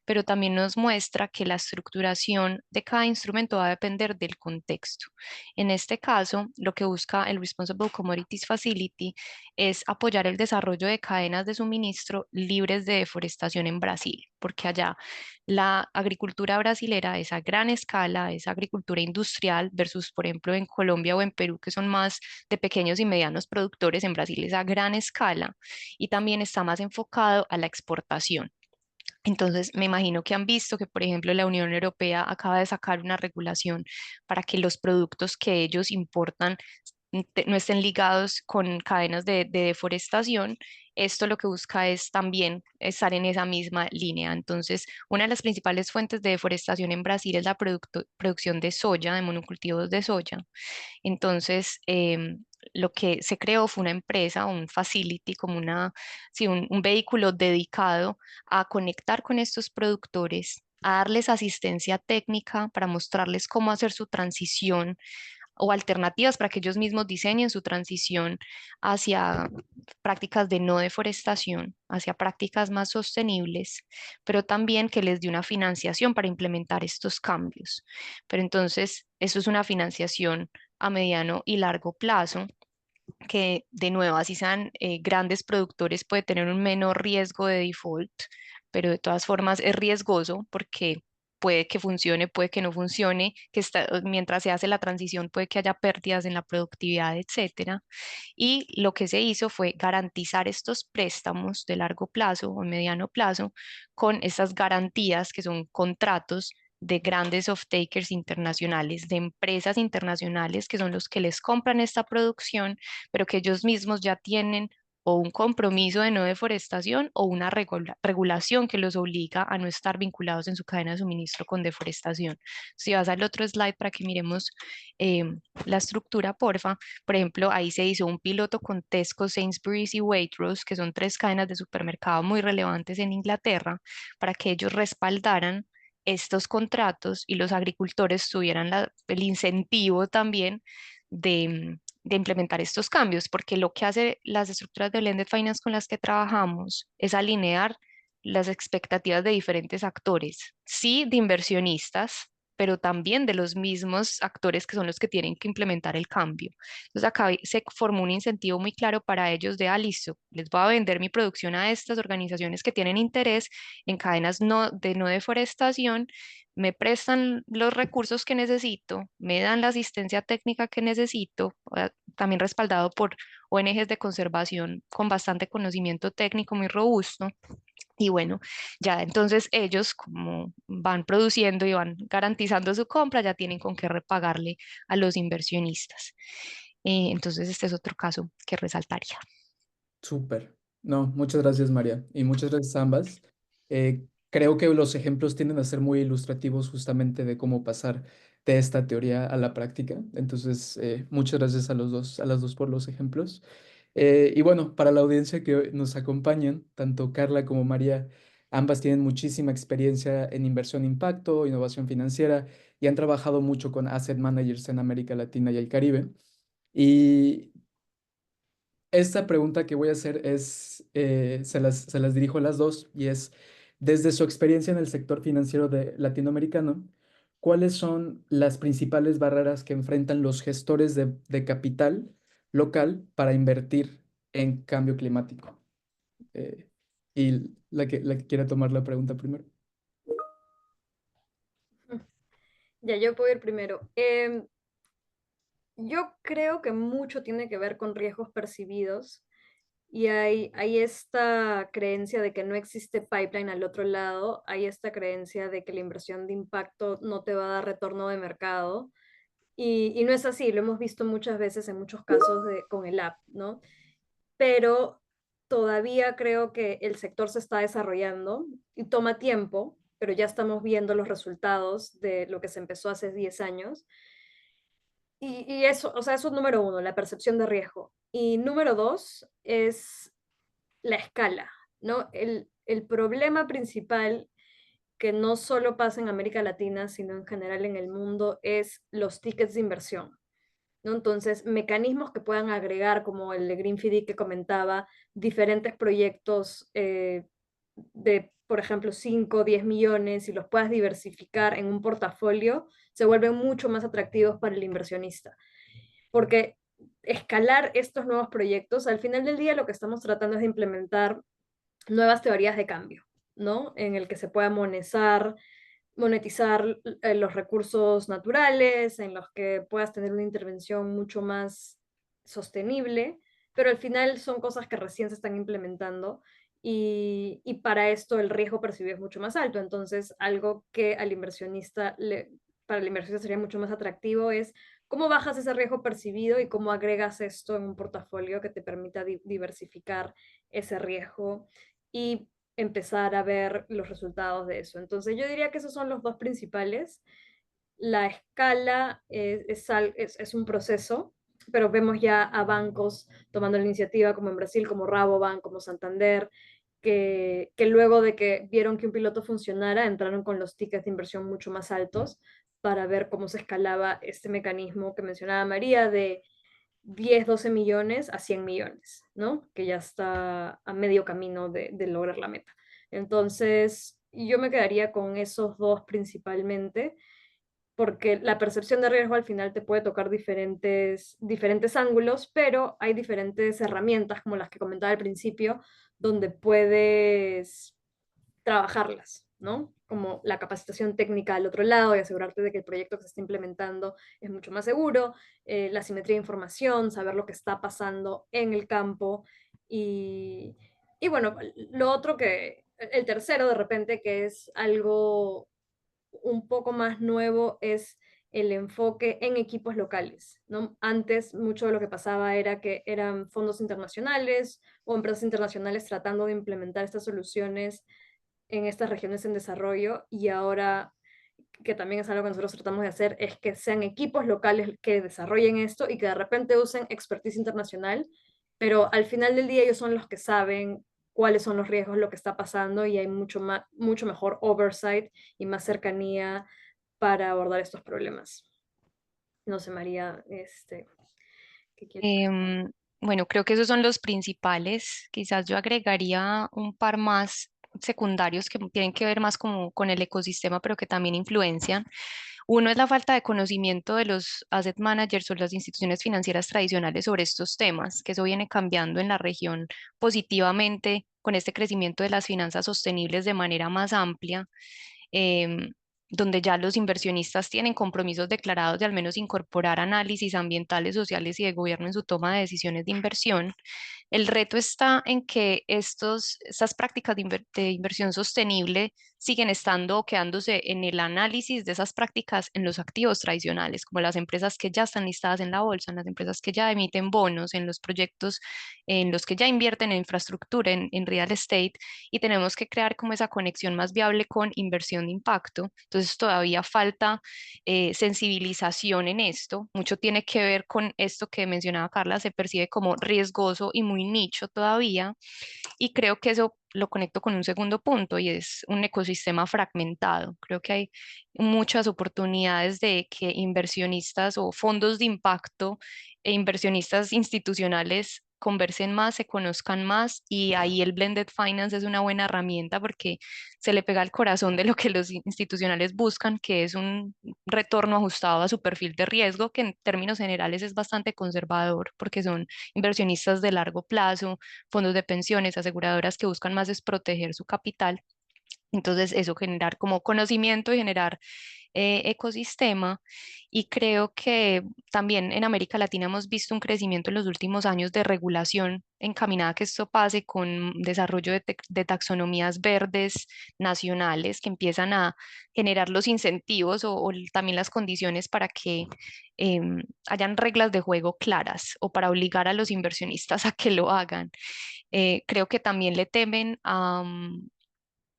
pero también nos muestra que la estructuración de cada instrumento va a depender del contexto. En este caso, lo que busca el Responsible Commodities Facility es apoyar el desarrollo de cadenas de suministro libres de deforestación en Brasil, porque allá la agricultura brasilera es a gran escala, es agricultura industrial versus, por ejemplo, en Colombia o en Perú, que son más de pequeños y medianos productores. En Brasil es a gran escala y también está más enfocado a la exportación. Entonces, me imagino que han visto que, por ejemplo, la Unión Europea acaba de sacar una regulación para que los productos que ellos importan no estén ligados con cadenas de deforestación. Esto lo que busca es también estar en esa misma línea. Entonces, una de las principales fuentes de deforestación en Brasil es la producción de soya, de monocultivos de soya. Entonces, lo que se creó fue una empresa, un facility, como sí, un vehículo dedicado a conectar con estos productores, a darles asistencia técnica para mostrarles cómo hacer su transición o alternativas para que ellos mismos diseñen su transición hacia prácticas de no deforestación, hacia prácticas más sostenibles, pero también que les dé una financiación para implementar estos cambios. Pero entonces, eso es una financiación a mediano y largo plazo que de nuevo, así sean grandes productores, puede tener un menor riesgo de default, pero de todas formas es riesgoso porque puede que funcione, puede que no funcione, mientras se hace la transición puede que haya pérdidas en la productividad, etcétera. Y lo que se hizo fue garantizar estos préstamos de largo plazo o mediano plazo con estas garantías que son contratos de grandes off-takers internacionales, de empresas internacionales que son los que les compran esta producción, pero que ellos mismos ya tienen o un compromiso de no deforestación o una regulación que los obliga a no estar vinculados en su cadena de suministro con deforestación. Si vas al otro slide para que miremos la estructura, porfa. Por ejemplo, ahí se hizo un piloto con Tesco, Sainsbury's y Waitrose, que son tres cadenas de supermercado muy relevantes en Inglaterra, para que ellos respaldaran estos contratos y los agricultores tuvieran el incentivo también de implementar estos cambios, porque lo que hace las estructuras de blended finance con las que trabajamos es alinear las expectativas de diferentes actores, sí, de inversionistas, pero también de los mismos actores que son los que tienen que implementar el cambio. Entonces acá se formó un incentivo muy claro para ellos de, listo, les voy a vender mi producción a estas organizaciones que tienen interés en cadenas de no deforestación, me prestan los recursos que necesito, me dan la asistencia técnica que necesito, también respaldado por ONGs de conservación con bastante conocimiento técnico muy robusto. Y bueno, ya entonces ellos como van produciendo y van garantizando su compra, ya tienen con qué repagarle a los inversionistas. Entonces este es otro caso que resaltaría. Súper. No, muchas gracias, María. Y muchas gracias a ambas. Creo que los ejemplos tienden a ser muy ilustrativos justamente de cómo pasar de esta teoría a la práctica. Entonces, muchas gracias a las dos por los ejemplos. Y bueno, para la audiencia que hoy nos acompañan, tanto Carla como María, ambas tienen muchísima experiencia en inversión impacto, innovación financiera y han trabajado mucho con asset managers en América Latina y el Caribe. Y esta pregunta que voy a hacer se las dirijo a las dos y es, desde su experiencia en el sector financiero latinoamericano, ¿cuáles son las principales barreras que enfrentan los gestores de capital local para invertir en cambio climático? Y la que quiera tomar la pregunta primero. Ya, yo puedo ir primero. Yo creo que mucho tiene que ver con riesgos percibidos y hay esta creencia de que no existe pipeline al otro lado, hay esta creencia de que la inversión de impacto no te va a dar retorno de mercado y no es así, lo hemos visto muchas veces en muchos casos con el app, ¿no? Pero todavía creo que el sector se está desarrollando y toma tiempo, pero ya estamos viendo los resultados de lo que se empezó hace 10 años. Y eso, o sea, eso es número uno, la percepción de riesgo. Y número dos es la escala, ¿no? El problema principal que no solo pasa en América Latina, sino en general en el mundo, es los tickets de inversión, ¿no? Entonces, mecanismos que puedan agregar, como el de Greenfield que comentaba, diferentes proyectos de, por ejemplo, 5 o 10 millones y los puedas diversificar en un portafolio, se vuelven mucho más atractivos para el inversionista. Porque escalar estos nuevos proyectos, al final del día lo que estamos tratando es de implementar nuevas teorías de cambio, ¿no? En el que se pueda monetizar los recursos naturales, en los que puedas tener una intervención mucho más sostenible, pero al final son cosas que recién se están implementando y para esto el riesgo percibido es mucho más alto. Entonces, algo que al inversionista para el inversionista sería mucho más atractivo es cómo bajas ese riesgo percibido y cómo agregas esto en un portafolio que te permita diversificar ese riesgo y empezar a ver los resultados de eso. Entonces yo diría que esos son los dos principales. La escala es un proceso, pero vemos ya a bancos tomando la iniciativa, como en Brasil, como Rabobank, como Santander, que luego de que vieron que un piloto funcionara, entraron con los tickets de inversión mucho más altos para ver cómo se escalaba este mecanismo que mencionaba María de 10, 12 millones a 100 millones, ¿no? Que ya está a medio camino de lograr la meta. Entonces, yo me quedaría con esos dos principalmente, porque la percepción de riesgo al final te puede tocar diferentes ángulos, pero hay diferentes herramientas, como las que comentaba al principio, donde puedes trabajarlas, ¿no? Como la capacitación técnica al otro lado y asegurarte de que el proyecto que se está implementando es mucho más seguro, la simetría de información, saber lo que está pasando en el campo y bueno, lo otro el tercero de repente que es algo un poco más nuevo es el enfoque en equipos locales, ¿no? Antes mucho de lo que pasaba era que eran fondos internacionales o empresas internacionales tratando de implementar estas soluciones en estas regiones en desarrollo y ahora, que también es algo que nosotros tratamos de hacer, es que sean equipos locales que desarrollen esto y que de repente usen expertise internacional, pero al final del día ellos son los que saben cuáles son los riesgos, lo que está pasando y hay mucho mejor oversight y más cercanía para abordar estos problemas. No sé, María, ¿qué quieres? Em, bueno, creo que esos son los principales. Quizás yo agregaría un par más secundarios que tienen que ver más como con el ecosistema, pero que también influencian. Uno es la falta de conocimiento de los asset managers o las instituciones financieras tradicionales sobre estos temas, que eso viene cambiando en la región positivamente con este crecimiento de las finanzas sostenibles de manera más amplia, em, donde ya los inversionistas tienen compromisos declarados de al menos incorporar análisis ambientales, sociales y de gobierno en su toma de decisiones de inversión. El reto está en que estas prácticas de inversión sostenible siguen estando o quedándose en el análisis de esas prácticas en los activos tradicionales, como las empresas que ya están listadas en la bolsa, en las empresas que ya emiten bonos, en los proyectos en los que ya invierten en infraestructura, en real estate, y tenemos que crear como esa conexión más viable con inversión de impacto. Entonces todavía falta sensibilización en esto. Mucho tiene que ver con esto que mencionaba Carla, se percibe como riesgoso y muy nicho todavía. Y creo que eso lo conecto con un segundo punto y es un ecosistema fragmentado. Creo que hay muchas oportunidades de que inversionistas o fondos de impacto e inversionistas institucionales conversen más, se conozcan más y ahí el blended finance es una buena herramienta porque se le pega al corazón de lo que los institucionales buscan, que es un retorno ajustado a su perfil de riesgo, que en términos generales es bastante conservador porque son inversionistas de largo plazo, fondos de pensiones, aseguradoras que buscan más es proteger su capital. Entonces, eso generar como conocimiento y generar ecosistema. Y creo que también en América Latina hemos visto un crecimiento en los últimos años de regulación encaminada a que esto pase con desarrollo de taxonomías verdes nacionales que empiezan a generar los incentivos o también las condiciones para que hayan reglas de juego claras o para obligar a los inversionistas a que lo hagan. Creo que también le temen a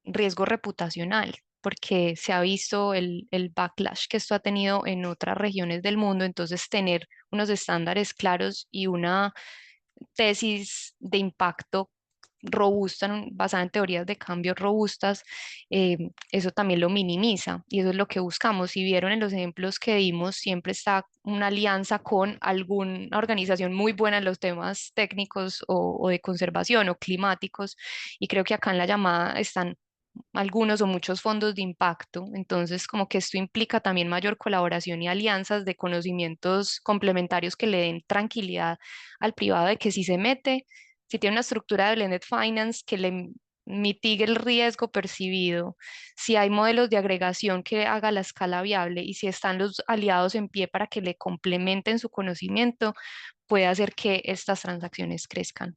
riesgo reputacional, porque se ha visto el backlash que esto ha tenido en otras regiones del mundo, entonces tener unos estándares claros y una tesis de impacto robusta, basada en teorías de cambio robustas, eso también lo minimiza y eso es lo que buscamos. Si vieron en los ejemplos que dimos, siempre está una alianza con alguna organización muy buena en los temas técnicos o de conservación o climáticos, y creo que acá en la llamada están algunos o muchos fondos de impacto. Entonces, como que esto implica también mayor colaboración y alianzas de conocimientos complementarios que le den tranquilidad al privado de que si se mete, si tiene una estructura de blended finance que le mitigue el riesgo percibido, si hay modelos de agregación que haga la escala viable y si están los aliados en pie para que le complementen su conocimiento, puede hacer que estas transacciones crezcan.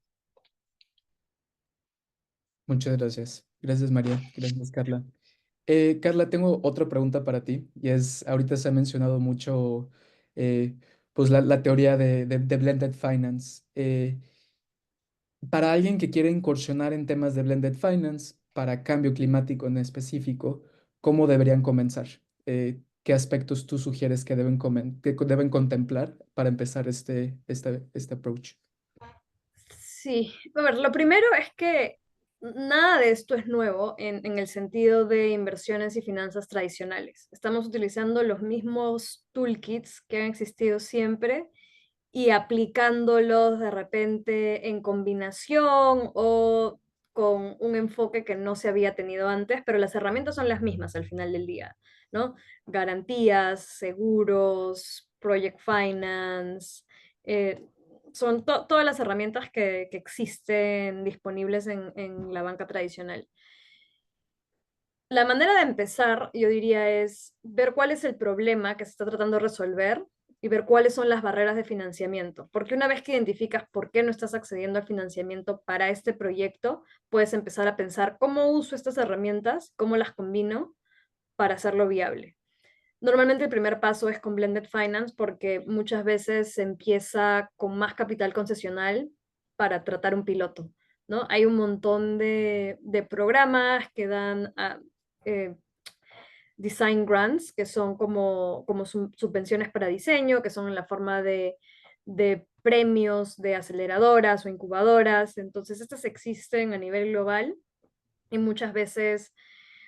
Muchas gracias. Gracias, María. Gracias, Carla. Carla, tengo otra pregunta para ti y es, ahorita se ha mencionado mucho eh, pues la teoría de blended finance. Para alguien que quiere incursionar en temas de blended finance, para cambio climático en específico, ¿cómo deberían comenzar? ¿Qué aspectos tú sugieres que deben contemplar para empezar este approach? Sí, a ver, lo primero es que nada de esto es nuevo en el sentido de inversiones y finanzas tradicionales. Estamos utilizando los mismos toolkits que han existido siempre y aplicándolos de repente en combinación o con un enfoque que no se había tenido antes, pero las herramientas son las mismas al final del día, ¿no? Garantías, seguros, project finance, eh, son todas las herramientas que existen disponibles en la banca tradicional. La manera de empezar, yo diría, es ver cuál es el problema que se está tratando de resolver y ver cuáles son las barreras de financiamiento. Porque una vez que identificas por qué no estás accediendo al financiamiento para este proyecto, puedes empezar a pensar cómo uso estas herramientas, cómo las combino para hacerlo viable. Normalmente el primer paso es con Blended Finance porque muchas veces se empieza con más capital concesional para tratar un piloto, ¿no? Hay un montón de programas que dan eh, design grants, que son como subvenciones para diseño, que son en la forma de premios de aceleradoras o incubadoras. Entonces, estas existen a nivel global y muchas veces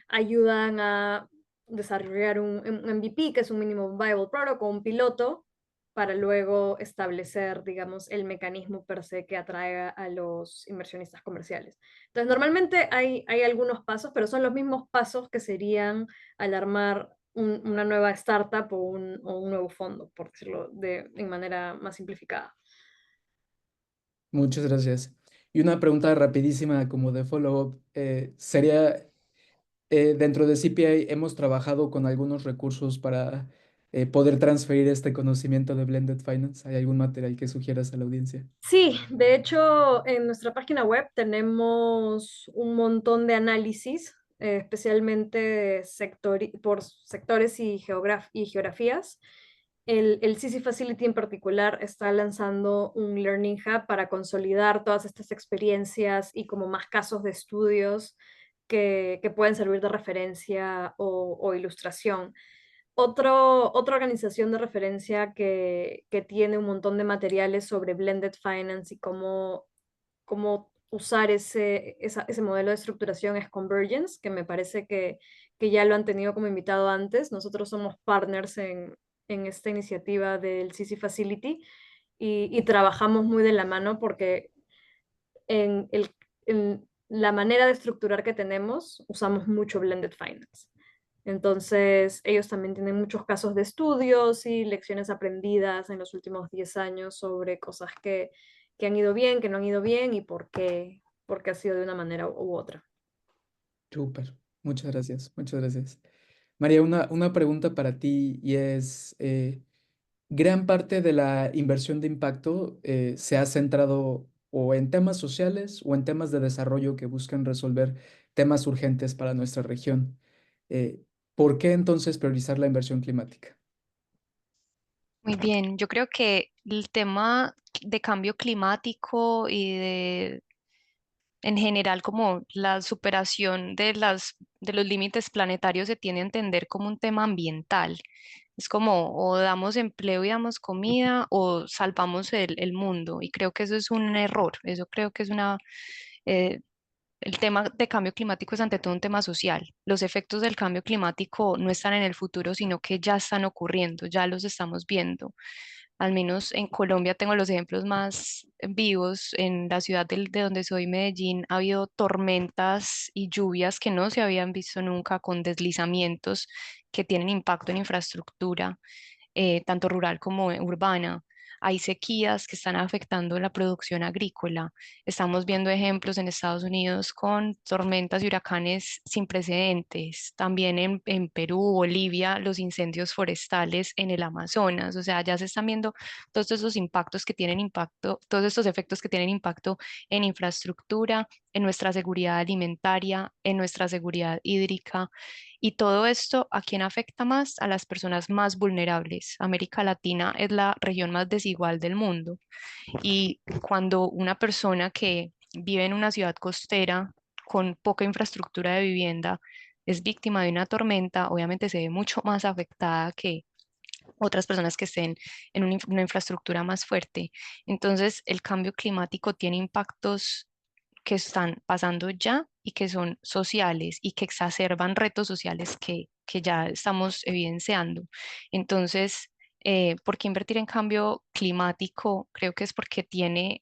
ayudan a desarrollar un MVP, que es un Minimum Viable Product, o un piloto, para luego establecer, digamos, el mecanismo per se que atraiga a los inversionistas comerciales. Entonces, normalmente hay algunos pasos, pero son los mismos pasos que serían al armar una nueva startup o un nuevo fondo, por decirlo de manera más simplificada. Muchas gracias. Y una pregunta rapidísima como de follow-up, sería, dentro de CPI hemos trabajado con algunos recursos para poder transferir este conocimiento de Blended Finance. ¿Hay algún material que sugieras a la audiencia? Sí, de hecho, en nuestra página web tenemos un montón de análisis, especialmente por sectores y geografías. El CC Facility en particular está lanzando un Learning Hub para consolidar todas estas experiencias y como más casos de estudios que pueden servir de referencia o ilustración. Otra organización de referencia que tiene un montón de materiales sobre blended finance y cómo usar ese modelo de estructuración es Convergence, que me parece que ya lo han tenido como invitado antes. Nosotros somos partners en esta iniciativa del CC Facility y trabajamos muy de la mano porque en la manera de estructurar que tenemos usamos mucho blended finance. Entonces, ellos también tienen muchos casos de estudios y lecciones aprendidas en los últimos 10 años sobre cosas que han ido bien, que no han ido bien y por qué ha sido de una manera u otra. Súper. Muchas gracias. Muchas gracias. María, una pregunta para ti y es, gran parte de la inversión de impacto se ha centrado o en temas sociales o en temas de desarrollo que buscan resolver temas urgentes para nuestra región. Eh, ¿Por qué entonces priorizar la inversión climática? Muy bien, yo creo que el tema de cambio climático y de en general como la superación de los límites planetarios se tiene a entender como un tema ambiental. Es como o damos empleo y damos comida o salvamos el mundo. Y creo que eso es un error. Eso creo que es el tema de cambio climático es ante todo un tema social. Los efectos del cambio climático no están en el futuro, sino que ya están ocurriendo, ya los estamos viendo. Al menos en Colombia tengo los ejemplos más vivos. En la ciudad de donde soy, Medellín, ha habido tormentas y lluvias que no se habían visto nunca, con deslizamientos que tienen impacto en infraestructura, tanto rural como urbana. Hay sequías que están afectando la producción agrícola. Estamos viendo ejemplos en Estados Unidos con tormentas y huracanes sin precedentes. También en Perú, Bolivia, los incendios forestales en el Amazonas. O sea, ya se están viendo todos estos impactos que tienen impacto, todos estos efectos que tienen impacto en infraestructura, en nuestra seguridad alimentaria, en nuestra seguridad hídrica. Y todo esto, ¿a quién afecta más? A las personas más vulnerables. América Latina es la región más desigual del mundo. Y cuando una persona que vive en una ciudad costera con poca infraestructura de vivienda es víctima de una tormenta, obviamente se ve mucho más afectada que otras personas que estén en una infraestructura más fuerte. Entonces, el cambio climático tiene impactos que están pasando ya y que son sociales y que exacerban retos sociales que ya estamos evidenciando. Entonces, ¿por qué invertir en cambio climático? Creo que es porque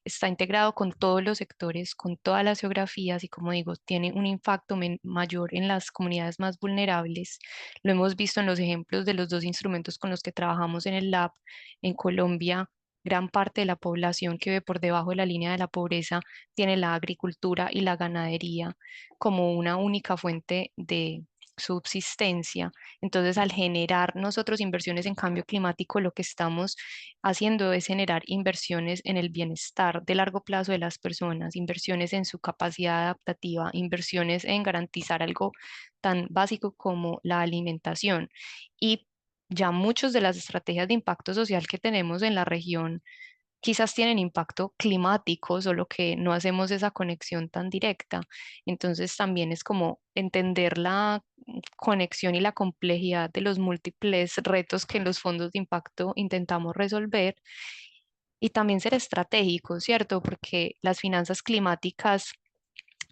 está integrado con todos los sectores, con todas las geografías y, como digo, tiene un impacto mayor en las comunidades más vulnerables. Lo hemos visto en los ejemplos de los dos instrumentos con los que trabajamos en el lab. En Colombia, gran parte de la población que vive por debajo de la línea de la pobreza tiene la agricultura y la ganadería como una única fuente de subsistencia. Entonces, al generar nosotros inversiones en cambio climático, lo que estamos haciendo es generar inversiones en el bienestar de largo plazo de las personas, inversiones en su capacidad adaptativa, inversiones en garantizar algo tan básico como la alimentación. Y ya muchas de las estrategias de impacto social que tenemos en la región quizás tienen impacto climático, solo que no hacemos esa conexión tan directa. Entonces también es como entender la conexión y la complejidad de los múltiples retos que en los fondos de impacto intentamos resolver, y también ser estratégico, ¿cierto? Porque las finanzas climáticas,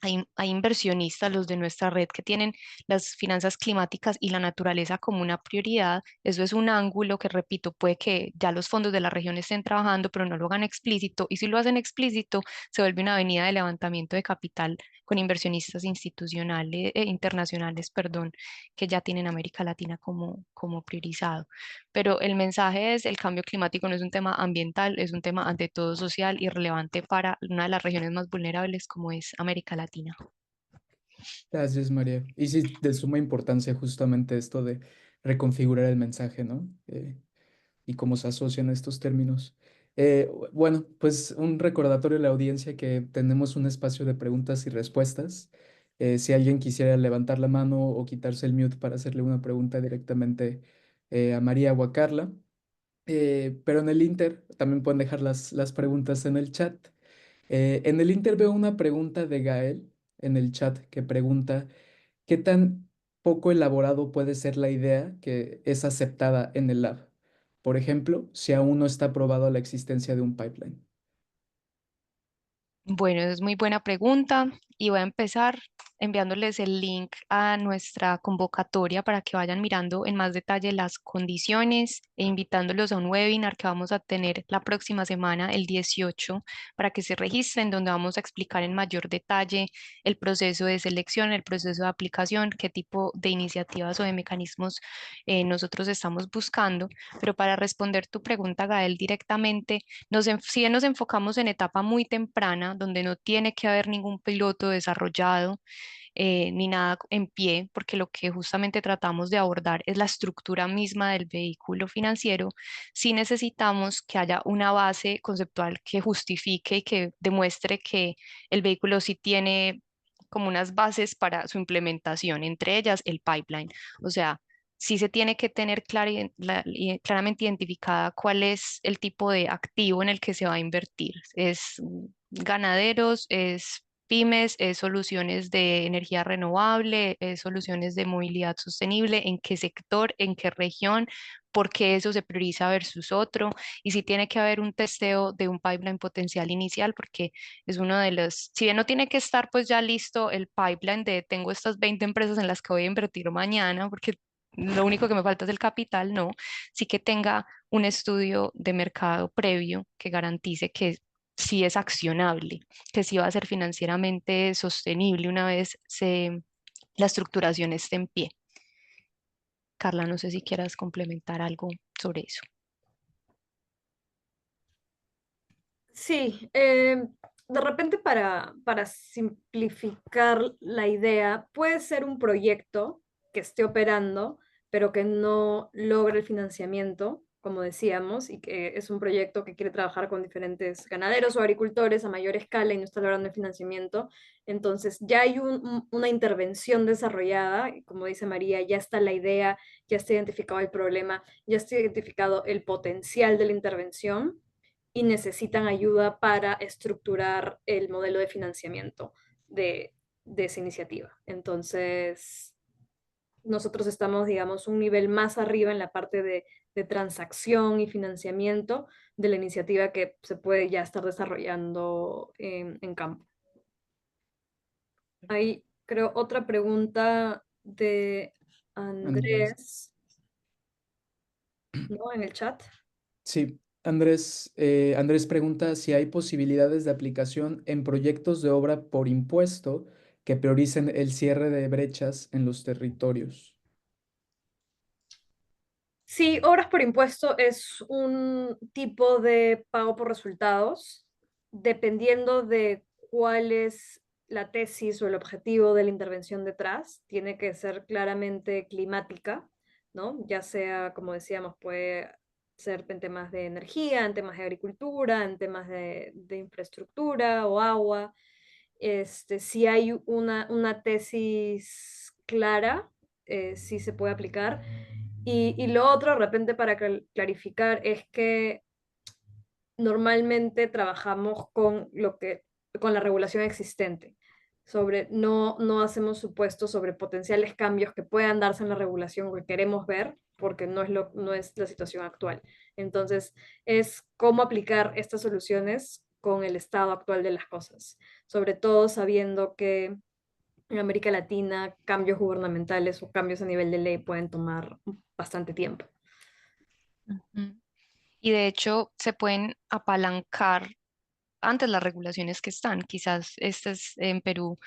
hay inversionistas, los de nuestra red, que tienen las finanzas climáticas y la naturaleza como una prioridad. Eso es un ángulo que, repito, puede que ya los fondos de la región estén trabajando, pero no lo hagan explícito. Y si lo hacen explícito, se vuelve una avenida de levantamiento de capital con inversionistas institucionales, internacionales, perdón, que ya tienen América Latina como priorizado. Pero el mensaje es: el cambio climático no es un tema ambiental, es un tema ante todo social y relevante para una de las regiones más vulnerables como es América Latina. Gracias, María. Y sí, de suma importancia justamente esto de reconfigurar el mensaje, ¿no? Y cómo se asocian estos términos. Bueno, pues un recordatorio a la audiencia que tenemos un espacio de preguntas y respuestas. Si alguien quisiera levantar la mano o quitarse el mute para hacerle una pregunta directamente a María o a Carla. Pero en el Inter también pueden dejar las preguntas en el chat. En el Inter veo una pregunta de Gael en el chat que pregunta: ¿qué tan poco elaborado puede ser la idea que es aceptada en el lab? Por ejemplo, si aún no está probado la existencia de un pipeline. Bueno, es muy buena pregunta y voy a empezar enviándoles el link a nuestra convocatoria para que vayan mirando en más detalle las condiciones e invitándolos a un webinar que vamos a tener la próxima semana, el 18, para que se registren, donde vamos a explicar en mayor detalle el proceso de selección, el proceso de aplicación, qué tipo de iniciativas o de mecanismos nosotros estamos buscando. Pero para responder tu pregunta, Gael, directamente, si bien nos enfocamos en etapa muy temprana, donde no tiene que haber ningún piloto desarrollado ni nada en pie, porque lo que justamente tratamos de abordar es la estructura misma del vehículo financiero, sí necesitamos que haya una base conceptual que justifique y que demuestre que el vehículo sí tiene como unas bases para su implementación, entre ellas el pipeline. O sea, sí se tiene que tener claramente identificada cuál es el tipo de activo en el que se va a invertir. ¿Es ganaderos? ¿Es pymes, es soluciones de energía renovable, es soluciones de movilidad sostenible, en qué sector, en qué región, por qué eso se prioriza versus otro, y si tiene que haber un testeo de un pipeline potencial inicial, porque es uno de los, si bien no tiene que estar pues ya listo el pipeline de tengo estas 20 empresas en las que voy a invertir mañana, porque lo único que me falta es el capital, no, sí que tenga un estudio de mercado previo que garantice que sí es accionable, que sí va a ser financieramente sostenible una vez la estructuración esté en pie. Carla, no sé si quieras complementar algo sobre eso. Sí, de repente para simplificar la idea, puede ser un proyecto que esté operando, pero que no logre el financiamiento, como decíamos, y que es un proyecto que quiere trabajar con diferentes ganaderos o agricultores a mayor escala y no está logrando el financiamiento. Entonces, ya hay una intervención desarrollada, y como dice María, ya está la idea, ya está identificado el problema, ya está identificado el potencial de la intervención y necesitan ayuda para estructurar el modelo de financiamiento de esa iniciativa. Entonces, nosotros estamos, digamos, un nivel más arriba en la parte de transacción y financiamiento de la iniciativa que se puede ya estar desarrollando en campo. Hay, creo, otra pregunta de Andrés. Andrés, ¿no? En el chat. Sí, Andrés pregunta si hay posibilidades de aplicación en proyectos de obra por impuesto que prioricen el cierre de brechas en los territorios. Sí, obras por impuesto es un tipo de pago por resultados, dependiendo de cuál es la tesis o el objetivo de la intervención detrás. Tiene que ser claramente climática, ¿no? Ya sea, como decíamos, puede ser en temas de energía, en temas de agricultura, en temas de infraestructura o agua. Si hay una tesis clara, sí se puede aplicar. Y lo otro, de repente, para clarificar, es que normalmente trabajamos con la regulación existente. No hacemos supuestos sobre potenciales cambios que puedan darse en la regulación que queremos ver, porque no es la situación actual. Entonces, es cómo aplicar estas soluciones con el estado actual de las cosas, sobre todo sabiendo que en América Latina cambios gubernamentales o cambios a nivel de ley pueden tomar bastante tiempo. Ujú. Y de hecho se pueden apalancar antes las regulaciones que están. Quizás este es en Perú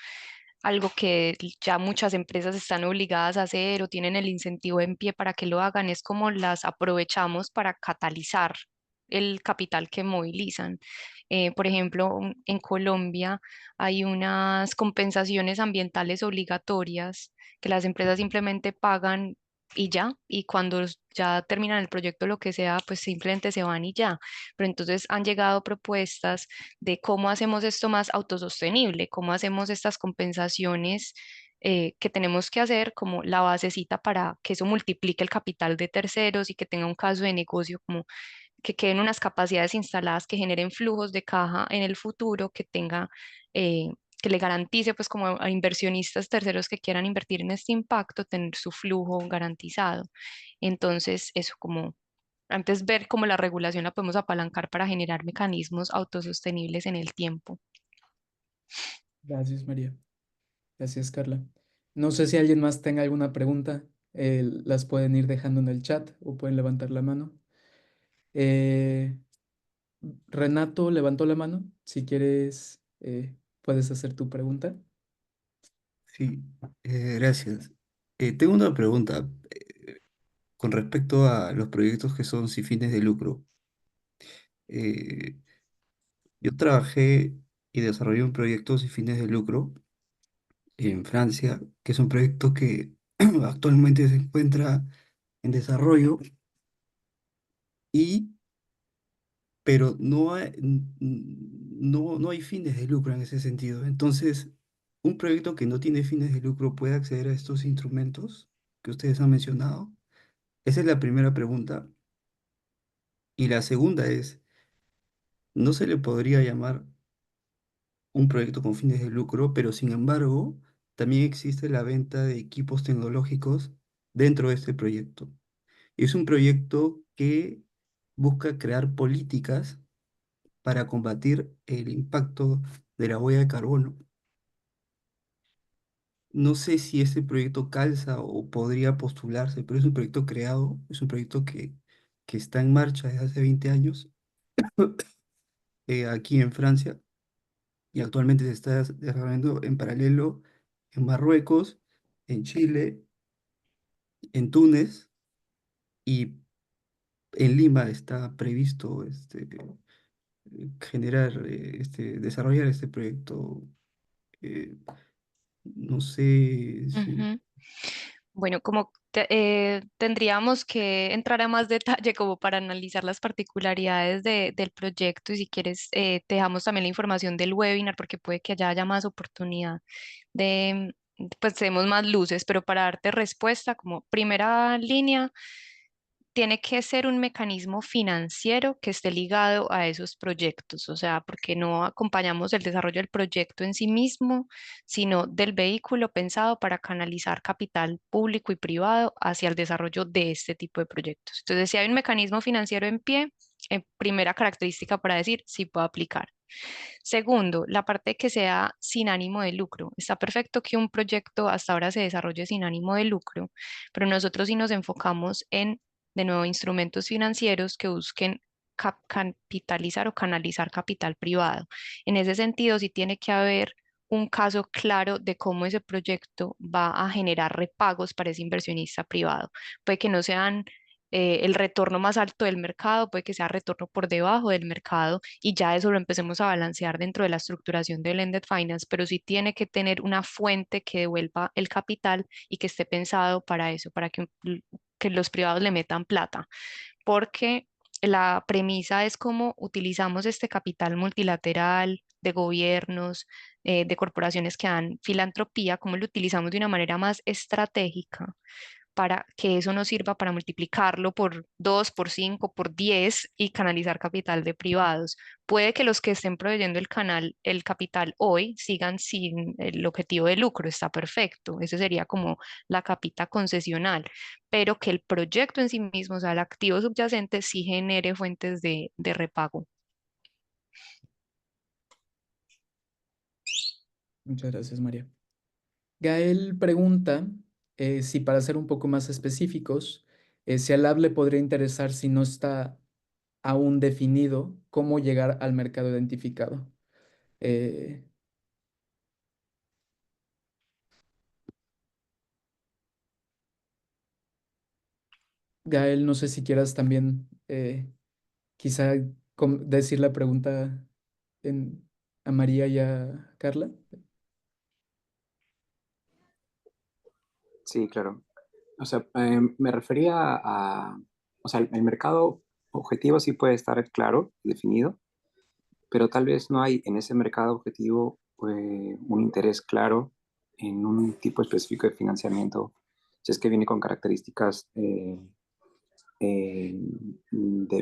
algo que ya muchas empresas están obligadas a hacer o tienen el incentivo en pie para que lo hagan. Es como las aprovechamos para catalizar el capital que movilizan. Por ejemplo, en Colombia hay unas compensaciones ambientales obligatorias que las empresas simplemente pagan y ya, y cuando ya terminan el proyecto, lo que sea, pues simplemente se van y ya. Pero entonces han llegado propuestas de cómo hacemos esto más autosostenible, cómo hacemos estas compensaciones que tenemos que hacer como la basecita para que eso multiplique el capital de terceros y que tenga un caso de negocio como que queden unas capacidades instaladas que generen flujos de caja en el futuro, que tenga, que le garantice pues como a inversionistas terceros que quieran invertir en este impacto, tener su flujo garantizado. Entonces, eso como antes ver cómo la regulación la podemos apalancar para generar mecanismos autosostenibles en el tiempo. Gracias, María. Gracias, Carla. No sé si alguien más tenga alguna pregunta. Las pueden ir dejando en el chat o pueden levantar la mano. Eh, Renato levantó la mano. Si quieres, puedes hacer tu pregunta. Sí, gracias. Tengo una pregunta con respecto a los proyectos que son sin fines de lucro. Eh, yo trabajé y desarrollé un proyecto sin fines de lucro en Francia, que es un proyecto que actualmente se encuentra en desarrollo y pero no hay fines de lucro en ese sentido. Entonces, un proyecto que no tiene fines de lucro puede acceder a estos instrumentos que ustedes han mencionado. Esa es la primera pregunta. Y la segunda es, ¿no se le podría llamar un proyecto con fines de lucro, pero sin embargo, también existe la venta de equipos tecnológicos dentro de este proyecto. Es un proyecto que busca crear políticas para combatir el impacto de la huella de carbono. No sé si ese proyecto calza o podría postularse, pero es un proyecto creado, es un proyecto que está en marcha desde hace 20 años aquí en Francia y actualmente se está desarrollando en paralelo en Marruecos, en Chile, en Túnez y en Lima está previsto desarrollar este proyecto. eh, no sé si... Ujú. Bueno, tendríamos que entrar a más detalle como para analizar las particularidades del proyecto y si quieres, te dejamos también la información del webinar porque puede que haya más oportunidad de, pues tenemos más luces, pero para darte respuesta como primera línea, tiene que ser un mecanismo financiero que esté ligado a esos proyectos, o sea, porque no acompañamos el desarrollo del proyecto en sí mismo, sino del vehículo pensado para canalizar capital público y privado hacia el desarrollo de este tipo de proyectos. Entonces, si hay un mecanismo financiero en pie, primera característica para decir si puedo aplicar. Segundo, la parte que sea sin ánimo de lucro. Está perfecto que un proyecto hasta ahora se desarrolle sin ánimo de lucro, pero nosotros sí nos enfocamos en, de nuevo, instrumentos financieros que busquen capitalizar o canalizar capital privado. En ese sentido, sí tiene que haber un caso claro de cómo ese proyecto va a generar repagos para ese inversionista privado. Puede que no sean el retorno más alto del mercado, puede que sea retorno por debajo del mercado y ya eso lo empecemos a balancear dentro de la estructuración del Blended Finance, pero sí tiene que tener una fuente que devuelva el capital y que esté pensado para eso, para que los privados le metan plata, porque la premisa es cómo utilizamos este capital multilateral de gobiernos, de corporaciones que dan filantropía, cómo lo utilizamos de una manera más estratégica para que eso nos sirva para multiplicarlo por 2, por 5, por 10 y canalizar capital de privados. Puede que los que estén proveyendo el capital hoy sigan sin el objetivo de lucro, está perfecto. Ese sería como la capita concesional, pero que el proyecto en sí mismo, o sea, el activo subyacente, sí genere fuentes de repago. Muchas gracias, María. Gael pregunta si para ser un poco más específicos, si al lab le podría interesar si no está aún definido cómo llegar al mercado identificado. Eh, Gael, no sé si quieras también quizá decir la pregunta a María y a Carla. Sí, claro. O sea, me refería o sea, el mercado objetivo sí puede estar claro, definido, pero tal vez no hay en ese mercado objetivo un interés claro en un tipo específico de financiamiento, si es que viene con características de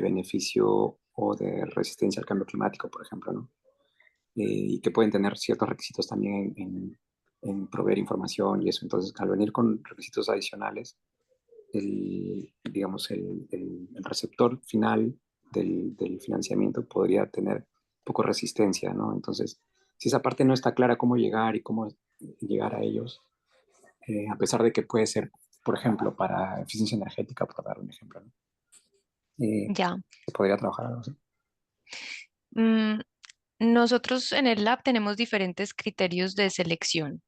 beneficio o de resistencia al cambio climático, por ejemplo, ¿no? Y que pueden tener ciertos requisitos también en proveer información y eso. Entonces, al venir con requisitos adicionales, digamos, el receptor final del financiamiento podría tener poco resistencia, ¿no? Entonces, si esa parte no está clara cómo llegar y cómo llegar a ellos, a pesar de que puede ser, por ejemplo, para eficiencia energética, por dar un ejemplo, ¿no? Ya. Se podría trabajar algo así. Mm, nosotros en el lab tenemos diferentes criterios de selección.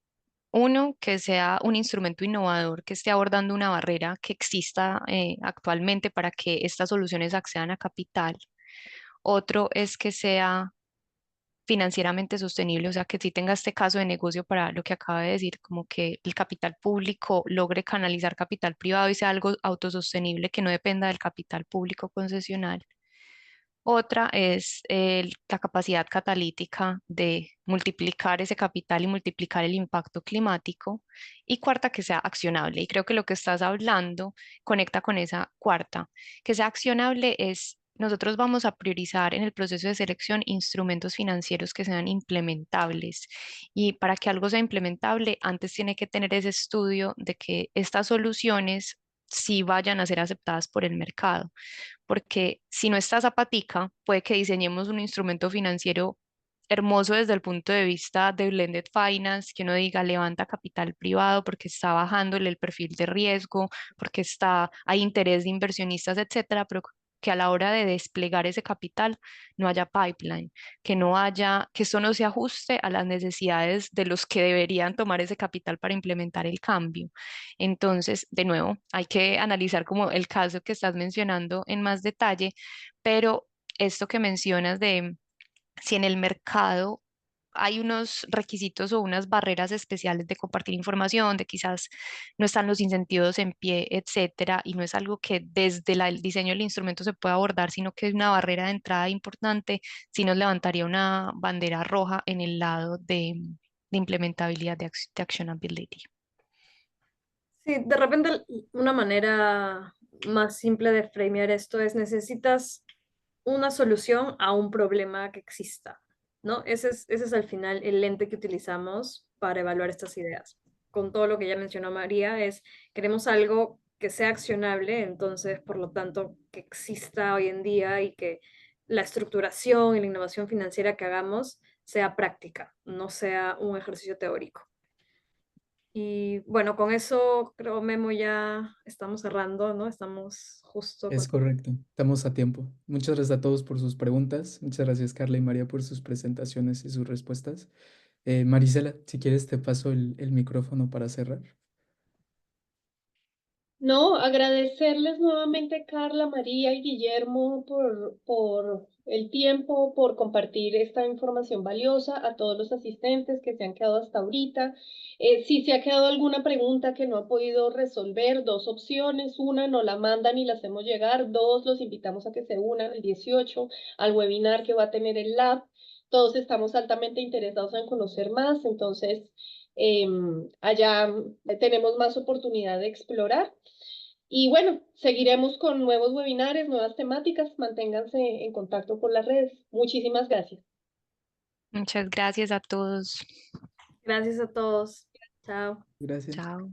Uno, que sea un instrumento innovador que esté abordando una barrera que exista actualmente para que estas soluciones accedan a capital. Otro es que sea financieramente sostenible, o sea, que sí tenga este caso de negocio para lo que acaba de decir, como que el capital público logre canalizar capital privado y sea algo autosostenible que no dependa del capital público concesional. Otra es la capacidad catalítica de multiplicar ese capital y multiplicar el impacto climático. Y cuarta, que sea accionable. Y creo que lo que estás hablando conecta con esa cuarta. Que sea accionable es nosotros vamos a priorizar en el proceso de selección instrumentos financieros que sean implementables. Y para que algo sea implementable, antes tiene que tener ese estudio de que estas soluciones sí vayan a ser aceptadas por el mercado. Porque si no está zapatica, puede que diseñemos un instrumento financiero hermoso desde el punto de vista de blended finance, que uno diga levanta capital privado porque está bajándole el perfil de riesgo, porque hay interés de inversionistas, etcétera, pero que a la hora de desplegar ese capital no haya pipeline, que eso no se ajuste a las necesidades de los que deberían tomar ese capital para implementar el cambio. Entonces, de nuevo, hay que analizar como el caso que estás mencionando en más detalle, pero esto que mencionas de si en el mercado hay unos requisitos o unas barreras especiales de compartir información, de quizás no están los incentivos en pie, etcétera, y no es algo que desde el diseño del instrumento se pueda abordar, sino que es una barrera de entrada importante, sí nos levantaría una bandera roja en el lado de implementabilidad de actionability. Sí, de repente una manera más simple de framear esto es necesitas una solución a un problema que exista, ¿no? Ese es al final el lente que utilizamos para evaluar estas ideas. Con todo lo que ya mencionó María, queremos algo que sea accionable, entonces, por lo tanto, que exista hoy en día y que la estructuración y la innovación financiera que hagamos sea práctica, no sea un ejercicio teórico. Y bueno, con eso creo, Memo, ya estamos cerrando, ¿no? Estamos justo con... Es correcto, estamos a tiempo. Muchas gracias a todos por sus preguntas. Muchas gracias, Carla y María, por sus presentaciones y sus respuestas. Marisela, si quieres te paso el micrófono para cerrar. No, agradecerles nuevamente, Carla, María y Guillermo, por el tiempo, por compartir esta información valiosa, a todos los asistentes que se han quedado hasta ahorita. Si se ha quedado alguna pregunta que no ha podido resolver, dos opciones. Una, nos la mandan y la hacemos llegar. Dos, los invitamos a que se unan el 18 al webinar que va a tener el lab. Todos estamos altamente interesados en conocer más, entonces allá tenemos más oportunidad de explorar. Y bueno, seguiremos con nuevos webinares, nuevas temáticas. Manténganse en contacto por las redes. Muchísimas gracias. Muchas gracias a todos. Gracias a todos. Chao. Gracias. Chao.